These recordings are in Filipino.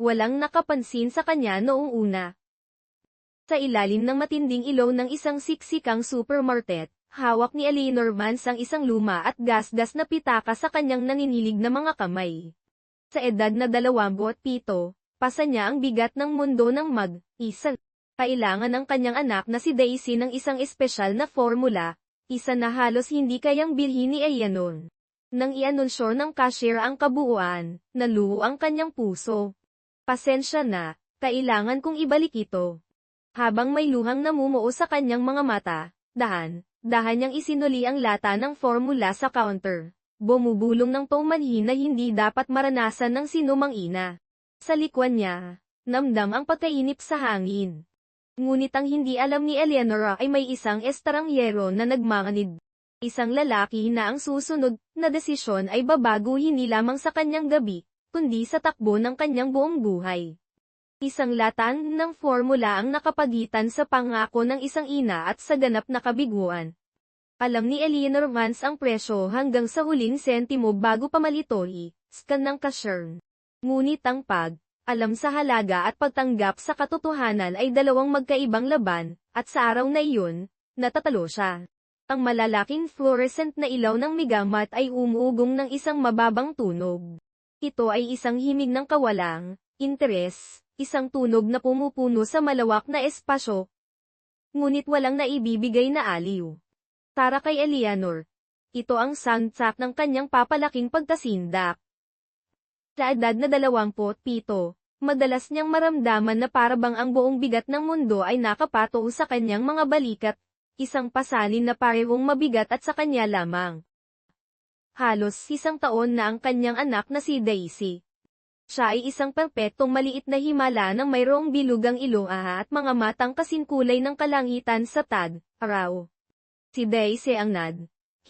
Walang nakapansin sa kanya noong una. Sa ilalim ng matinding ilaw ng isang siksikang supermarket, hawak ni Eleanor Vance ang isang luma at gasgas na pitaka sa kanyang naninilig na mga kamay. Sa edad na 27, pasa niya ang bigat ng mundo ng mag-isa. Kailangan ng kanyang anak na si Daisy ng isang espesyal na formula, isa na halos hindi kayang bilhin ni Eleanor. Nang i-anunsyo ng cashier ang kabuuan, naluho ang kanyang puso. Pasensya na, kailangan kong ibalik ito. Habang may luhang namumuo sa kanyang mga mata, dahan niyang isinuli ang lata ng formula sa counter. Bumubulong ng paumanhin na hindi dapat maranasan ng sinumang ina. Sa likwan niya, namdam ang pagkainip sa hangin. Ngunit ang hindi alam ni Eleanor ay may isang estrangyero na nagmamanid. Isang lalaki na ang susunod na desisyon ay babago hindi lamang sa kanyang gabi, kundi sa takbo ng kanyang buong buhay. Isang latan ng formula ang nakapagitan sa pangako ng isang ina at sa ganap na kabiguan. Alam ni Eleanor Vance ang presyo hanggang sa huling sentimo bago pa malitoy, scan ng cashier. Ngunit ang alam sa halaga at pagtanggap sa katotohanan ay dalawang magkaibang laban, at sa araw na iyon, natatalo siya. Ang malalaking fluorescent na ilaw ng Megamat ay umuugong ng isang mababang tunog. Ito ay isang himig ng kawalang interes. Isang tunog na pumupuno sa malawak na espasyo. Ngunit walang naibibigay na aliw. Para kay Eleanor, ito ang soundtrack ng kanyang papalaking pagkasindak. Sa edad na 27, madalas niyang maramdaman na parabang ang buong bigat ng mundo ay nakapatong sa kanyang mga balikat, isang pasalin na parehong mabigat at sa kanya lamang. Halos 1 taon na ang kanyang anak na si Daisy. Siya ay isang perpektong maliit na himala ng mayroong bilugang ilong at mga matang kasingkulay ng kalangitan sa araw. Si Daisy ang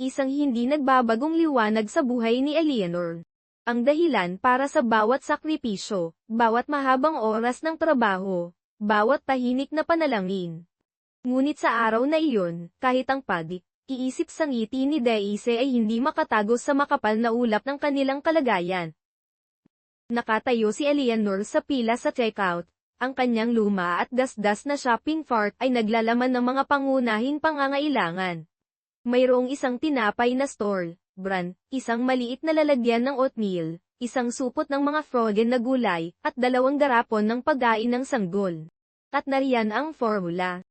isang hindi nagbabagong liwanag sa buhay ni Eleanor. Ang dahilan para sa bawat sakripisyo, bawat mahabang oras ng trabaho, bawat tahimik na panalangin. Ngunit sa araw na iyon, kahit ang iisip sa ngiti ni Daisy ay hindi makatago sa makapal na ulap ng kanilang kalagayan. Nakatayo si Eleanor sa pila sa checkout. Ang kanyang luma at dasdas na shopping cart ay naglalaman ng mga pangunahing pangangailangan. Mayroong isang tinapay na store brand, isang maliit na lalagyan ng oatmeal, isang supot ng mga frozen na gulay, at 2 garapon ng pagkain ng sanggol. At nariyan ang formula.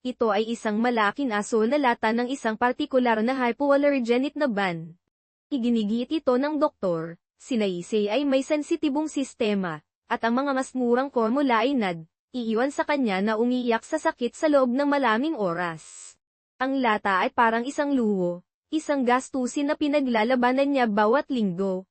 Ito ay isang malaking aso na lata ng isang partikular na hypoallergenic na ban. Iginigit ito ng doktor. Si Daisy ay may sensitibong sistema, at ang mga mas murang formula ay iiwan sa kanya na umiiyak sa sakit sa loob ng maraming oras. Ang lata ay parang isang luho, isang gastusin na pinaglalabanan niya bawat linggo.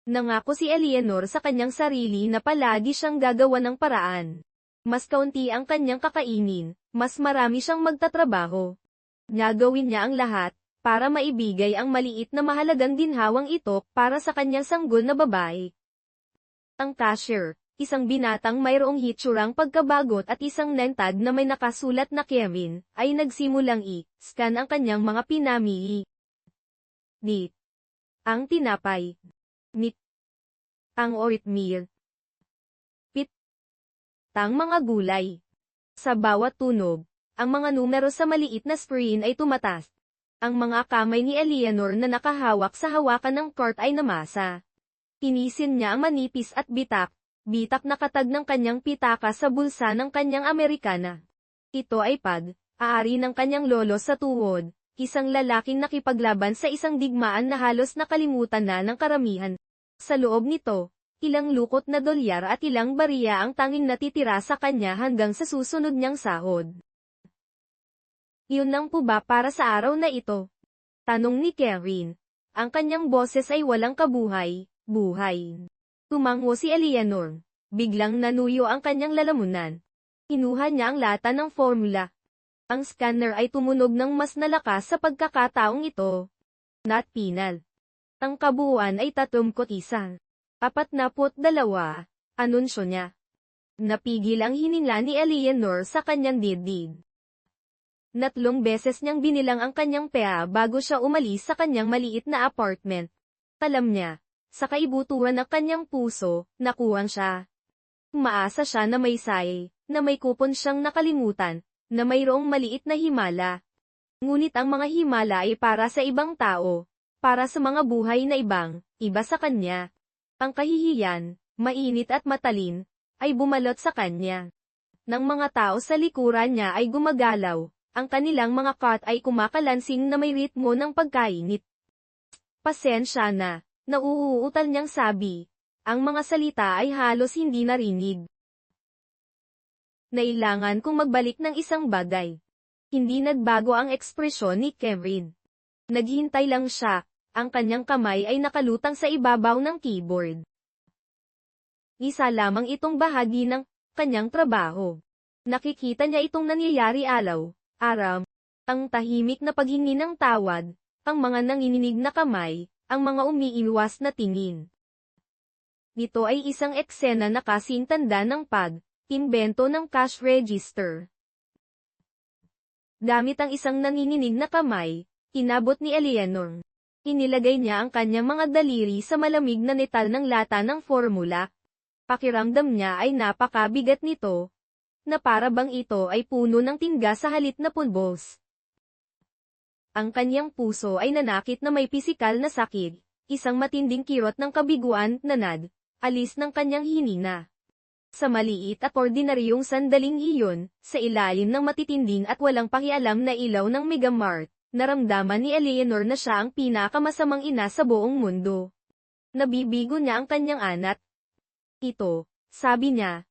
Nangako si Eleanor sa kanyang sarili na palagi siyang gagawa ng paraan. Mas kaunti ang kanyang kakainin, mas marami siyang magtatrabaho. Gagawin niya ang lahat, para maibigay ang maliit na mahalagang ginhawang ito para sa kanyang sanggol na babae. Ang cashier, isang binatang mayroong hitsurang pagkabagot at isang nentag na may nakasulat na Kevin, ay nagsimulang scan ang kanyang mga pinamili. Ang tinapay. Ang oatmeal. Ang mga gulay. Sa bawat tunog, ang mga numero sa maliit na screen ay tumatas. Ang mga kamay ni Eleanor na nakahawak sa hawakan ng cart ay namasa. Tinisin niya ang manipis at bitak na katag ng kanyang pitaka sa bulsa ng kanyang Amerikana. Ito ay aari ng kanyang lolo sa tuhod, isang lalaking nakipaglaban sa isang digmaan na halos nakalimutan na ng karamihan. Sa loob nito, ilang lukot na dolyar at ilang bariya ang tanging natitira sa kanya hanggang sa susunod niyang sahod. Iyon lang po ba para sa araw na ito? Tanong ni Kevin. Ang kanyang boses ay walang buhay. Tumango si Eleanor. Biglang nanuyo ang kanyang lalamunan. Kinuha niya ang lata ng formula. Ang scanner ay tumunog ng mas nalakas sa pagkakataong ito. Not penal. Ang kabuuan ay 31. 42, anunsyo niya. Napigil ang hininga ni Eleanor sa kanyang dibdib. 3 beses niyang binilang ang kanyang pea bago siya umalis sa kanyang maliit na apartment. Alam niya, sa kaibuturan ng kanyang puso, nakuwang siya. Umaasa siya na may say, na may kupon siyang nakalimutan, na mayroong maliit na himala. Ngunit ang mga himala ay para sa ibang tao, para sa mga buhay na iba sa kanya. Ang kahihiyan, mainit at matalin, ay bumalot sa kanya. Nang mga tao sa likuran niya ay gumagalaw, ang kanilang mga cart ay kumakalansing na may ritmo ng pagkainit. Pasensya na, nauuutal niyang sabi. Ang mga salita ay halos hindi narinig. Nailangan kong magbalik ng isang bagay. Hindi nagbago ang ekspresyon ni Kevin. Naghintay lang siya, ang kanyang kamay ay nakalutang sa ibabaw ng keyboard. Isa lamang itong bahagi ng kanyang trabaho. Nakikita niya itong nangyayari araw. Ang tahimik na paghingi ng tawad, ang mga nanginginig na kamay, ang mga umiiwas na tingin. Ito ay isang eksena na kasing tanda ng pag-imbento ng cash register. Gamit ang isang nanginginig na kamay, inabot ni Eleanor. Inilagay niya ang kanyang mga daliri sa malamig na metal ng lata ng formula. Pakiramdam niya ay napakabigat nito, na para bang ito ay puno ng tingga sa halit na pulbos. Ang kanyang puso ay nanakit na may pisikal na sakit, isang matinding kirot ng kabiguan na alis ng kanyang hininga. Sa maliit at ordinaryong sandaling iyon, sa ilalim ng matitinding at walang pakialam na ilaw ng Megamart, naramdaman ni Eleanor na siya ang pinakamasamang ina sa buong mundo. Nabibigo niya ang kanyang anak. Ito, sabi niya.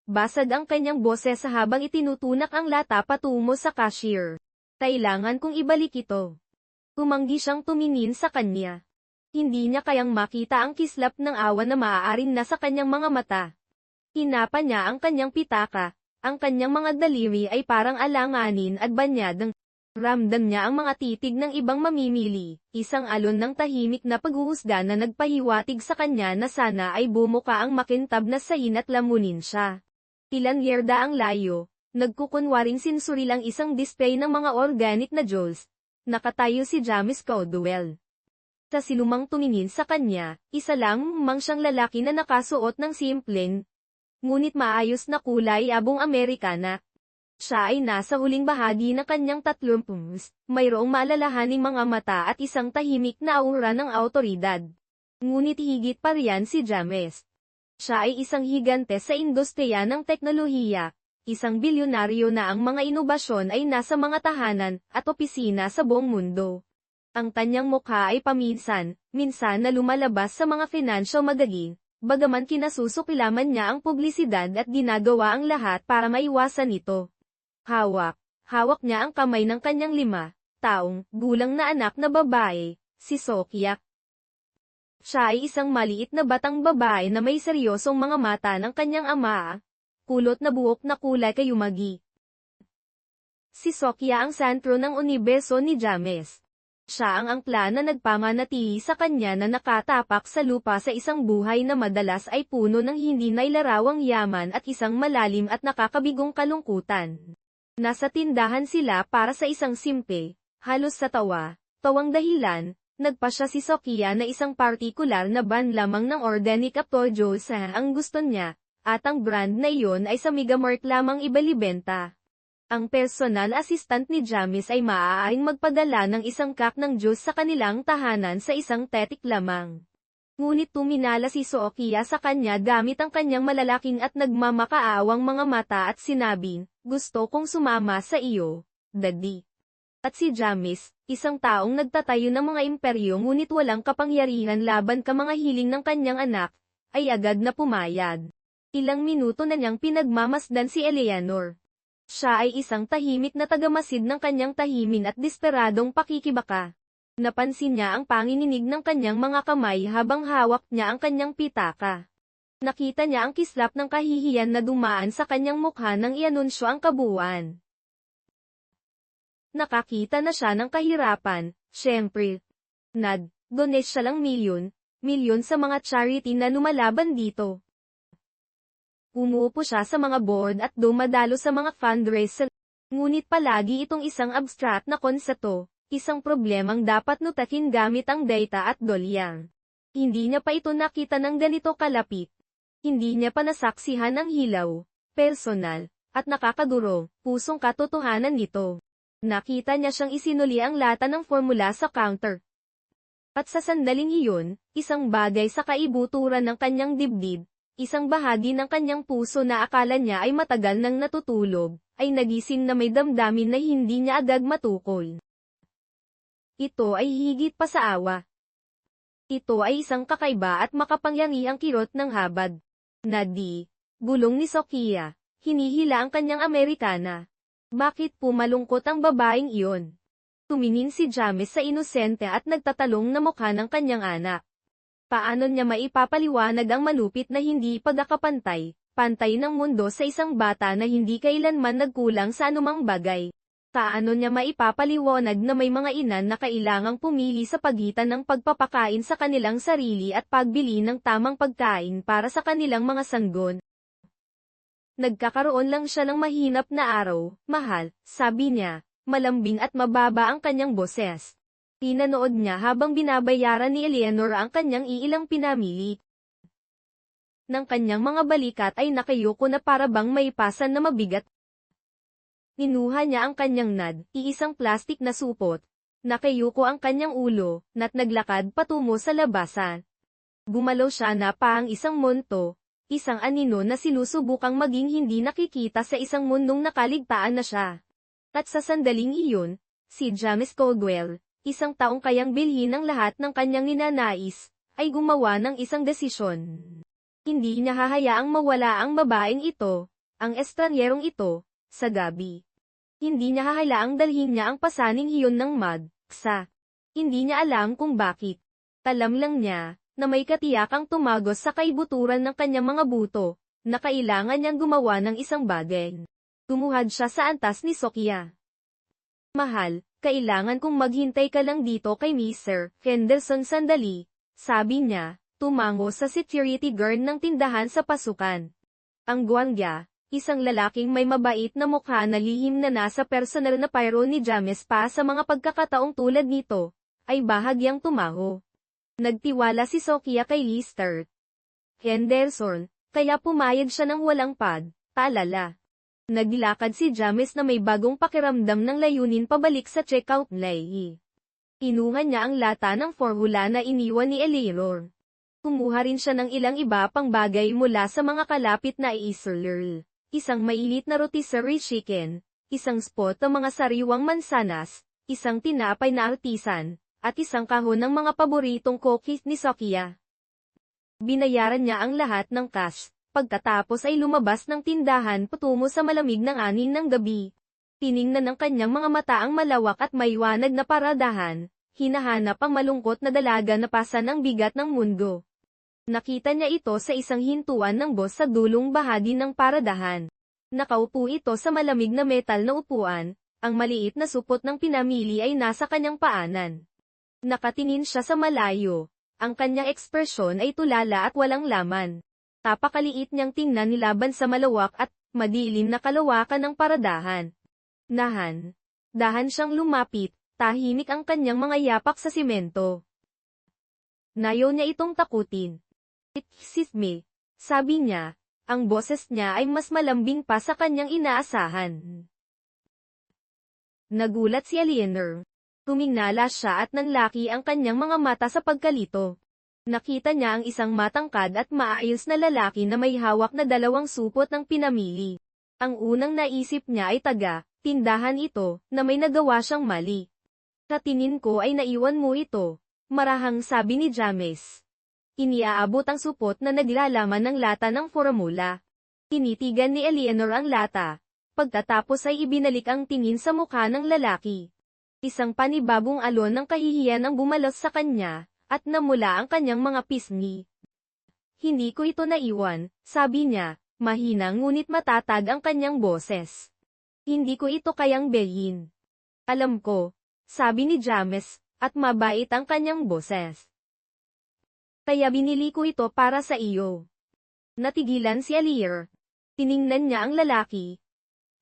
Basag ang kanyang boses habang itinutunak ang lata patungo sa cashier. Kailangan kong ibalik ito. Tumanggi siyang tumingin sa kanya. Hindi niya kayang makita ang kislap ng awa na maaaring nasa kanyang mga mata. Hinapa niya ang kanyang pitaka, ang kanyang mga daliri ay parang alanganin at banyadang. Ramdam niya ang mga titig ng ibang mamimili, isang alon ng tahimik na paghuhusga na nagpahiwatig sa kanya na sana ay bumuka ang makintab na sayin at lamunin siya. Ilang yerda ang layo, nagkukunwaring sinsuri lang isang display ng mga organic na jewels. Nakatayo si James Caldwell. Sa sinumang tumingin sa kanya, isa lang siyang lalaki na nakasuot ng simpleng, ngunit maayos na kulay abong Amerikana. Siya ay nasa huling bahagi ng kanyang 30, mayroong malalahaning mga mata at isang tahimik na aura ng awtoridad. Ngunit higit pa riyan si James. Siya ay isang higante sa industriya ng teknolohiya, isang bilyonaryo na ang mga inobasyon ay nasa mga tahanan at opisina sa buong mundo. Ang kanyang mukha ay minsan na lumalabas sa mga financial magazine, bagaman kinasusukilaman niya ang publisidad at ginagawa ang lahat para maiwasan ito. Hawak niya ang kamay ng kanyang 5 taong gulang na anak na babae, si Sofia. Siya ay isang maliit na batang babae na may seryosong mga mata ng kanyang ama, kulot na buhok na kulay kayumagi. Si Sofia ang sentro ng universo ni James. Siya ang angkla na nagpamanatili sa kanya na nakatapak sa lupa sa isang buhay na madalas ay puno ng hindi nailarawang yaman at isang malalim at nakakabigong kalungkutan. Nasa tindahan sila para sa isang simple, halos sa tawang dahilan, nagpa siya si Sofia na isang partikular na brand lamang ng organic aptojo sa ang gusto niya, at ang brand na iyon ay sa Megamart lamang ibalibenta. Ang personal assistant ni James ay maaaring magpadala ng isang cup ng juice sa kanilang tahanan sa isang tetik lamang. Ngunit tuminala si Sofia sa kanya gamit ang kanyang malalaking at nagmamakaawang mga mata at sinabing, "Gusto kong sumama sa iyo, Daddy." At si James, isang taong nagtatayo ng mga imperyo ngunit walang kapangyarihan laban ka mga hiling ng kanyang anak, ay agad na pumayag. Ilang minuto na niyang pinagmamasdan si Eleanor. Siya ay isang tahimik na tagamasid ng kanyang tahimin at desperadong pakikibaka. Napansin niya ang pangininig ng kanyang mga kamay habang hawak niya ang kanyang pitaka. Nakita niya ang kislap ng kahihiyan na dumaan sa kanyang mukha nang ianunsyo ang kabuuan. Nakakita na siya ng kahirapan, syempre. Nag-donate siya lang milyon sa mga charity na lumalaban dito. Umuupo siya sa mga board at dumadalo sa mga fundraiser. Ngunit palagi itong isang abstract na konsepto, isang problemang dapat nutakin gamit ang data at dolyang. Hindi niya pa ito nakita ng ganito kalapit. Hindi niya pa nasaksihan ang hilaw, personal, at nakakaduro, pusong katotohanan nito. Nakita niya siyang isinuli ang lata ng formula sa counter. At sa sandaling iyon, isang bagay sa kaibuturan ng kanyang dibdib, isang bahagi ng kanyang puso na akala niya ay matagal nang natutulog, ay nagising na may damdamin na hindi niya agad matukol. Ito ay higit pa sa awa. Ito ay isang kakaiba at makapangyarihang kirot ng habad. Bulong ni Sofia, hinihila ang kanyang Amerikana. Bakit po malungkot ang babaeng iyon? Tumingin si James sa inosente at nagtatalong na mukha ng kanyang anak. Paano niya maipapaliwanag ang malupit na hindi pagkakapantay, pantay ng mundo sa isang bata na hindi kailanman nagkulang sa anumang bagay? Paano niya maipapaliwanag na may mga ina na kailangang pumili sa pagitan ng pagpapakain sa kanilang sarili at pagbili ng tamang pagkain para sa kanilang mga sanggol? Nagkakaroon lang siya ng mahinap na araw, mahal, sabi niya. Malambing at mababa ang kanyang boses. Pinanood niya habang binabayaran ni Eleanor ang kanyang iilang pinamili. Ng kanyang mga balikat ay nakayuko na para bang may pasan na mabigat. Ninuha niya ang kanyang iisang plastik na supot. Nakayuko ang kanyang ulo, na't naglakad patungo sa labasan. Gumalaw siya na paang isang monto, isang anino na sinusubukang maging hindi nakikita sa isang mundong nakaligtaan na siya. At sa sandaling iyon, si James Caldwell, isang taong kayang bilhin ang lahat ng kanyang ninanais, ay gumawa ng isang desisyon. Hindi niya hahayaang mawala ang babaeng ito, ang estranyerong ito, sa gabi. Hindi niya hahayaang dalhin niya ang pasaning iyon ng magsa. Hindi niya alam kung bakit. Alam lang niya, na may katiyakang tumagos sa kaibuturan ng kanyang mga buto, na kailangan niyang gumawa ng isang bagay. Tumuhad siya sa antas ni Sofia. Mahal, kailangan kong maghintay ka lang dito kay Mr. Henderson sandali, sabi niya, tumango sa security guard ng tindahan sa pasukan. Ang guwardya, isang lalaking may mabait na mukha na lihim na nasa personal na pyro ni James pa sa mga pagkakataong tulad nito, ay bahagyang tumaho. Nagtiwala si Sofia kay Mr. Henderson, kaya pumayag siya ng walang pag-alala. Naglakad si James na may bagong pakiramdam ng layunin pabalik sa checkout lay. Kinuha niya ang lata ng formula na iniwan ni Eleanor. Kumuha rin siya ng ilang iba pang bagay mula sa mga kalapit na isolr. Isang mainit na rotisserie chicken, isang spot ng mga sariwang mansanas, isang tinapay na artisan, at isang kahon ng mga paboritong cookies ni Sofia. Binayaran niya ang lahat ng cash. Pagkatapos ay lumabas ng tindahan patungo sa malamig ng anin ng gabi. Tiningnan ng kanyang mga mata ang malawak at maiwanag na paradahan, hinahanap ang malungkot na dalaga na pasan ang bigat ng mundo. Nakita niya ito sa isang hintuan ng boss sa dulong bahagi ng paradahan. Nakaupo ito sa malamig na metal na upuan, ang maliit na supot ng pinamili ay nasa kanyang paanan. Nakatingin siya sa malayo, ang kanyang ekspresyon ay tulala at walang laman. Tapakaliit niyang tingnan nilaban sa malawak at madilim na kalawakan ng paradahan. Dahan siyang lumapit, tahimik ang kanyang mga yapak sa simento. Nayaw niya itong takutin. "Excuse me," sabi niya, ang boses niya ay mas malambing pa sa kanyang inaasahan. Nagulat si Eleanor. Tumingala siya at nanlaki ang kanyang mga mata sa pagkalito. Nakita niya ang isang matangkad at maayos na lalaki na may hawak na dalawang supot ng pinamili. Ang unang naisip niya ay tindahan ito, na may nagawa siyang mali. "Sa tingin ko ay naiwan mo ito," marahang sabi ni James. Iniaabot ang supot na naglalaman ng lata ng formula. Tinitigan ni Eleanor ang lata. Pagkatapos ay ibinalik ang tingin sa mukha ng lalaki. Isang panibagong alon ng kahihiyan ang bumalos sa kanya, at namula ang kanyang mga pisngi. "Hindi ko ito naiwan," sabi niya, mahina ngunit matatag ang kanyang boses. "Hindi ko ito kayang bilhin." "Alam ko," sabi ni James, at mabait ang kanyang boses. "Kaya binili ko ito para sa iyo." Natigilan si Alier. Tiningnan niya ang lalaki.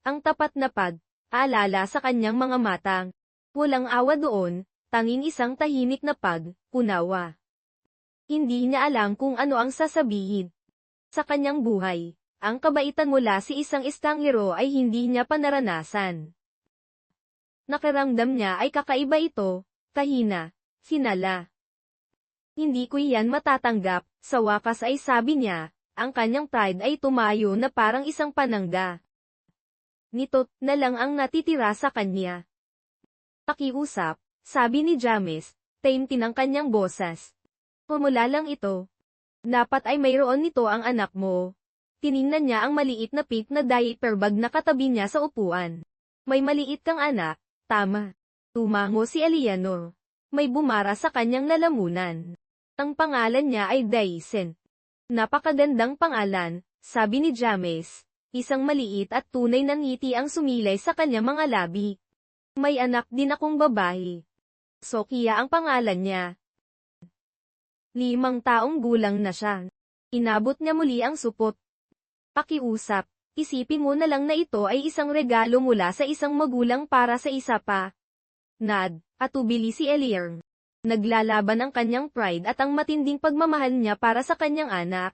Ang tapat na pag-alala sa kanyang mga matang. Walang awa doon, tanging isang tahimik na pag-unawa. Hindi niya alam kung ano ang sasabihin. Sa kanyang buhay, ang kabaitan mula si isang estanghero ay hindi niya pa naranasan. Nakaramdam niya ay kakaiba ito, kahina, sinala. Hindi ko iyan matatanggap, sa wakas ay sabi niya, ang kanyang pride ay tumayo na parang isang panangga. Nito na lang ang natitira sa kanya. Pakiusap, sabi ni James, taimtim ang kanyang boses. Pumula lang ito. Dapat ay mayroon nito ang anak mo. Tiningnan niya ang maliit na pink na diaper bag na katabi niya sa upuan. May maliit kang anak, tama. Tumango si Eleanor. May bumara sa kanyang lalamunan. Ang pangalan niya ay Dyson. Napakagandang pangalan, sabi ni James. Isang maliit at tunay na ngiti ang sumilay sa kanyang mga labi. May anak din akong babae. Sophia ang pangalan niya. 5 taong gulang na siya. Inabot niya muli ang supot. Pakiusap, isipin mo na lang na ito ay isang regalo mula sa isang magulang para sa isa pa. Nad, atubili si Eleanor. Naglalaban ang kanyang pride at ang matinding pagmamahal niya para sa kanyang anak.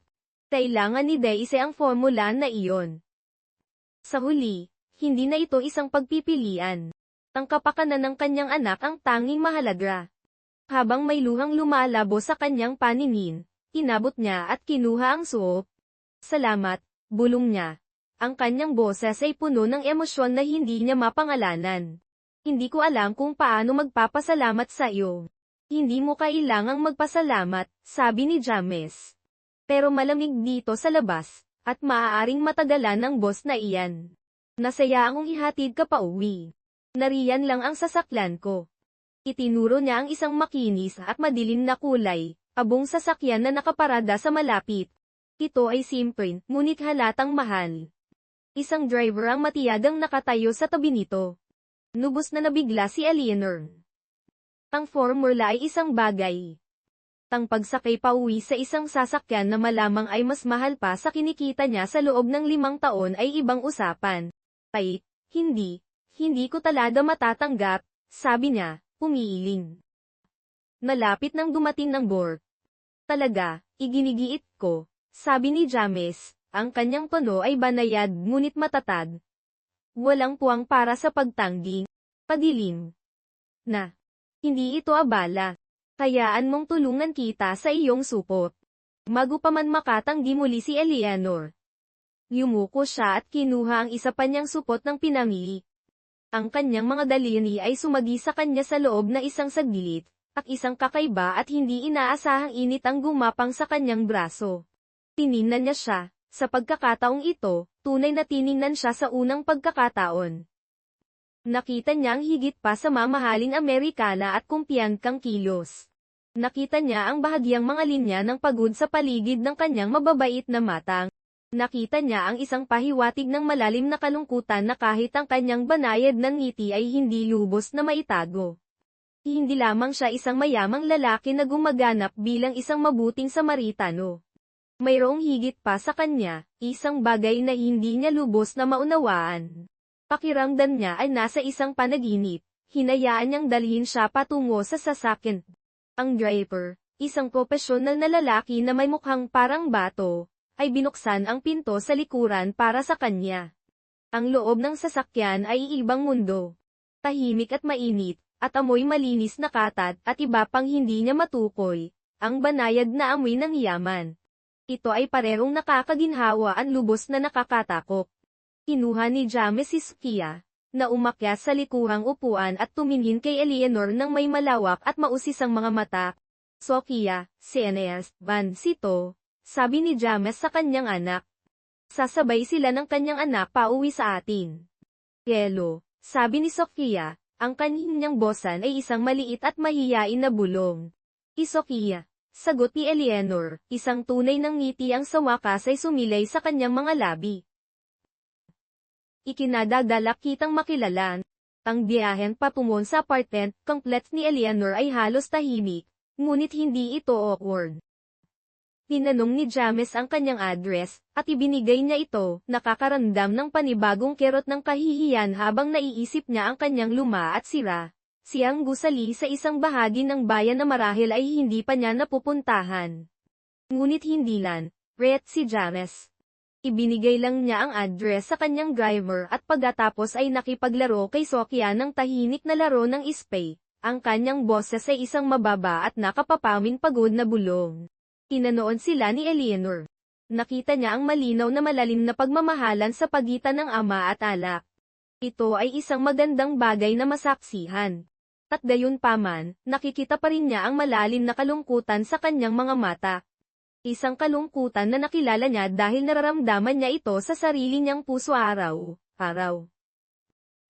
Kailangan ni Daisy ang formula na iyon. Sa huli, hindi na ito isang pagpipilian. Ang kapakanan ng kanyang anak ang tanging mahalaga. Habang may luhang lumalabo sa kanyang paningin, inabot niya at kinuha ang suot. Salamat, bulong niya. Ang kanyang boses ay puno ng emosyon na hindi niya mapangalanan. Hindi ko alam kung paano magpapasalamat sa iyo. Hindi mo kailangang magpasalamat, sabi ni James. Pero malamig dito sa labas, at maaaring matagalan ng boss na iyan. Nasaya akong ihatid ka pa uwi. Nariyan lang ang sasakyan ko. Itinuro niya ang isang makinis at madilim na kulay, abong sasakyan na nakaparada sa malapit. Ito ay simple, ngunit halatang mahal. Isang driver ang matiyagang nakatayo sa tabi nito. Nubos na nabigla si Eleanor. Ang formula ay isang bagay. Ang pagsakay pa uwi sa isang sasakyan na malamang ay mas mahal pa sa kinikita niya sa loob ng 5 taon ay ibang usapan. Ay, hindi ko talaga matatanggap, sabi niya, umiiling. Malapit nang dumating ng board. Talaga, iginigiit ko, sabi ni James, ang kanyang tono ay banayad ngunit matatag. Walang puwang para sa pagtanggi. Padilim. Na. Hindi ito abala. Hayaan mong tulungan kita sa iyong supot. Mago pa man makatanggi muli si Eleanor. Yumuko siya at kinuha ang isa pa niyang supot ng pinamili. Ang kanyang mga daliri ay sumagi sa kanya sa loob na isang saglit, at isang kakaiba at hindi inaasahang init ang gumapang sa kanyang braso. Tiningnan niya siya, sa pagkakataong ito, tunay na tiningnan siya sa unang pagkakataon. Nakita niya ang higit pa sa mamahaling Amerikana at kumpiyankang kilos. Nakita niya ang bahagyang mga linya ng pagod sa paligid ng kanyang mababait na matang. Nakita niya ang isang pahiwatig ng malalim na kalungkutan na kahit ang kanyang banayad ng ngiti ay hindi lubos na maitago. Hindi lamang siya isang mayamang lalaki na gumaganap bilang isang mabuting Samaritano. Mayroong higit pa sa kanya, isang bagay na hindi niya lubos na maunawaan. Pakiramdam niya ay nasa isang panaginip, hinayaan niyang dalhin siya patungo sa sasakyan. Ang driver, isang profesional na lalaki na may mukhang parang bato, ay binuksan ang pinto sa likuran para sa kanya. Ang loob ng sasakyan ay ibang mundo. Tahimik at mainit, at amoy malinis na katad at iba pang hindi niya matukoy, ang banayad na amoy ng yaman. Ito ay parehong nakakaginhawa at lubos na nakakatakot. Kinuha ni James si Sophia, na umakyat sa likuhang upuan at tumingin kay Eleanor ng may malawak at mausisang mga mata. Sophia, Ceneas, Bansito, sabi ni James sa kanyang anak. Sasabay sila ng kanyang anak pauwi sa atin. Yelo, sabi ni Sophia, ang kanyang bosan ay isang maliit at mahiyain na bulong. Sophia, sagot ni Eleanor, isang tunay ng ngiti ang sa wakas ay sumilay sa kanyang mga labi. Ikinadadala kitang makilalan. Ang biyahen patungon sa apartment complex ni Eleanor ay halos tahimik, ngunit hindi ito awkward. Tinanong ni James ang kanyang address, at ibinigay niya ito, nakakaramdam ng panibagong kerot ng kahihiyan habang naiisip niya ang kanyang luma at sira. Siyang gusali sa isang bahagi ng bayan na marahil ay hindi pa niya napupuntahan. Ngunit hindi lang, Ret si James. Ibinigay lang niya ang address sa kanyang driver at pagkatapos ay nakipaglaro kay Sokya ng tahimik na laro ng ispay. Ang kanyang boses ay isang mababa at nakapapawing pagod na bulong. Tinanood sila ni Eleanor. Nakita niya ang malinaw na malalim na pagmamahalan sa pagitan ng ama at anak. Ito ay isang magandang bagay na masaksihan. At gayunpaman, nakikita pa rin niya ang malalim na kalungkutan sa kanyang mga mata. Isang kalungkutan na nakilala niya dahil nararamdaman niya ito sa sarili niyang puso araw-araw.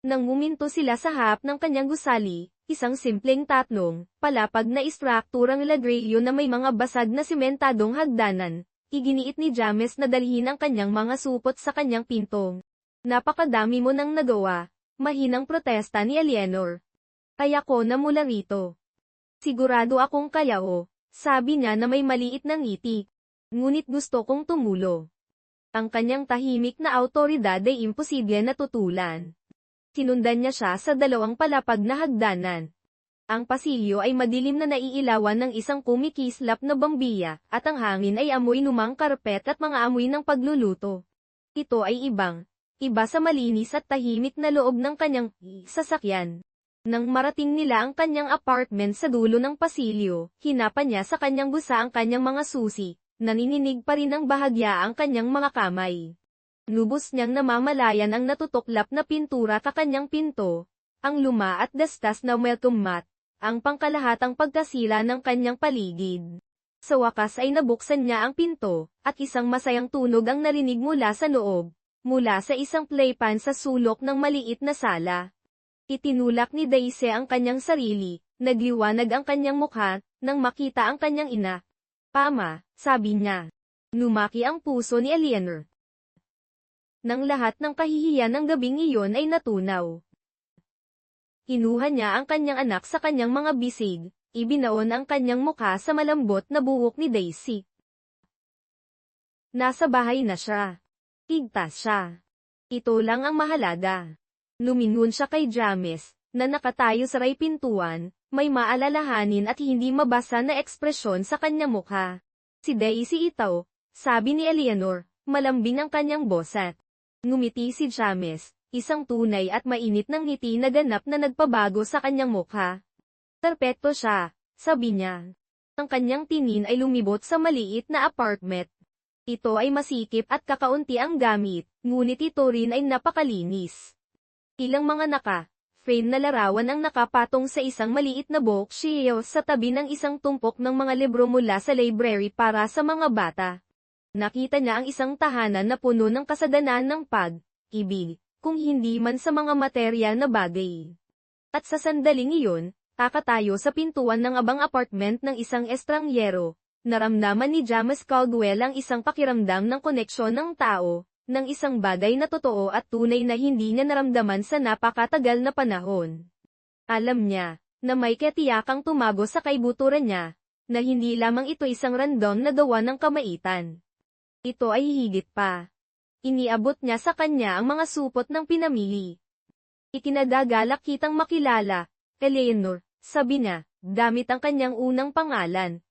Nang huminto sila sa harap ng kanyang gusali, isang simpleng tatlong, palapag na istrukturang ladrillo na may mga basag na simentadong hagdanan, iginiit ni James na dalhin ang kanyang mga supot sa kanyang pintong. Napakadami mo nang nagawa, mahinang protesta ni Eleanor. Kaya ko na mula rito. Sigurado akong kaya o, sabi niya na may maliit na ngiti. Ngunit gusto kong tumulo. Ang kanyang tahimik na awtoridad ay imposible na tutulan. Sinundan niya siya sa dalawang palapag na hagdanan. Ang pasilyo ay madilim na naiilawan ng isang kumikislap na bambiya, at ang hangin ay amoy lumang karpet at mga amoy ng pagluluto. Ito ay iba sa malinis at tahimik na loob ng kanyang sasakyan. Nang marating nila ang kanyang apartment sa dulo ng pasilyo, hinapan niya sa kanyang busa ang kanyang mga susi, nanininig pa rin ang bahagya ang kanyang mga kamay. Lubos niyang namamalayan ang natutuklap na pintura sa kanyang pinto, ang luma at dastas na welcome mat, ang pangkalahatang pagkasila ng kanyang paligid. Sa wakas ay nabuksan niya ang pinto, at isang masayang tunog ang narinig mula sa loob, mula sa isang playpan sa sulok ng maliit na sala. Itinulak ni Daisy ang kanyang sarili, nagliwanag ang kanyang mukha, nang makita ang kanyang ina. Pama, sabi niya. Lumaki ang puso ni Eleanor. Nang lahat ng kahihiyan ng gabing iyon ay natunaw. Kinuha niya ang kanyang anak sa kanyang mga bisig, ibinaon ang kanyang mukha sa malambot na buhok ni Daisy. Nasa bahay na siya. Ligtas siya. Ito lang ang mahalaga. Lumingon siya kay James, na nakatayo sa may pintuan, may maalalahanin at hindi mabasa na ekspresyon sa kanyang mukha. Si Daisy ito, sabi ni Eleanor, malambing ang kanyang boses. Ngumiti si James, isang tunay at mainit ng ngiti na ganap na nagpabago sa kanyang mukha. Perpekto siya, sabi niya. Ang kanyang tingin ay lumibot sa maliit na apartment. Ito ay masikip at kakaunti ang gamit, ngunit ito rin ay napakalinis. Ilang mga frame na larawan ang nakapatong sa isang maliit na bookshelf sa tabi ng isang tumpok ng mga libro mula sa library para sa mga bata. Nakita niya ang isang tahanan na puno ng kasadanan ng pag-ibig, kung hindi man sa mga materyal na bagay. At sa sandaling iyon, kakatayo sa pintuan ng abang apartment ng isang estrangyero, naramdaman ni James Caldwell ang isang pakiramdam ng koneksyon ng tao, ng isang bagay na totoo at tunay na hindi niya naramdaman sa napakatagal na panahon. Alam niya, na may katiyakang tumago sa kaibuturan niya, na hindi lamang ito isang random na gawa ng kamaitan. Ito ay higit pa. Iniabot niya sa kanya ang mga supot ng pinamili. Ikinagagalak kitang makilala, Eleanor, sabi niya, gamit ang kanyang unang pangalan.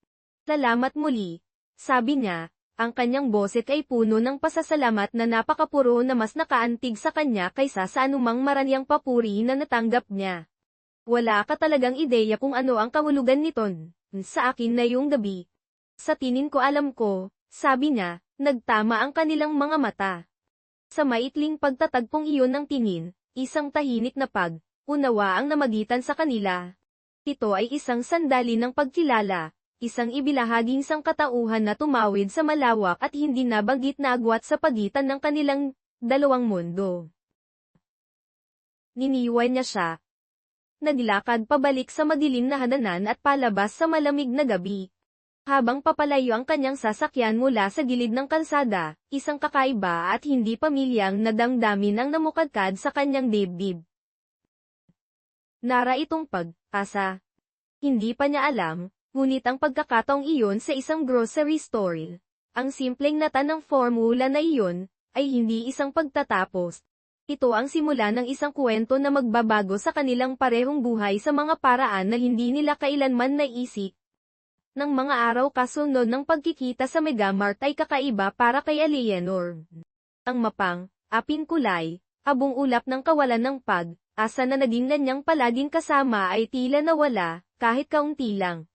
Salamat muli, sabi niya. Ang kanyang boses ay puno ng pasasalamat na napakapuro na mas nakaantig sa kanya kaysa sa anumang maranyang papuri na natanggap niya. Wala ka talagang ideya kung ano ang kahulugan niton, sa akin na yung gabi. Sa tingin ko alam ko, sabi niya, nagtama ang kanilang mga mata. Sa maikling pagtatagpong iyon ng tingin, isang tahimik na pag-unawa ang namagitan sa kanila. Ito ay isang sandali ng pagkilala. Isang ibilahaging sangkatauhan na tumawid sa malawak at hindi nabanggit na agwat sa pagitan ng kanilang dalawang mundo. Niniwan niya siya. Naglakad pabalik sa madilim na hananan at palabas sa malamig na gabi. Habang papalayo ang kanyang sasakyan mula sa gilid ng kalsada, isang kakaiba at hindi pamilyang na damdamin ang namukadkad sa kanyang dibdib. Nara itong pag-asa. Hindi pa niya alam, ngunit ang pagkakataong iyon sa isang grocery store. Ang simpleng nata ng formula na iyon, ay hindi isang pagtatapos. Ito ang simula ng isang kwento na magbabago sa kanilang parehong buhay sa mga paraan na hindi nila kailanman naisip. Ng mga araw kasunod ng pagkikita sa Megamart ay kakaiba para kay Eleanor. Ang mapang, aping kulay, abong ulap ng kawalan ng pag-asa na naging nanyang palaging kasama ay tila nawala, kahit kaunti lang.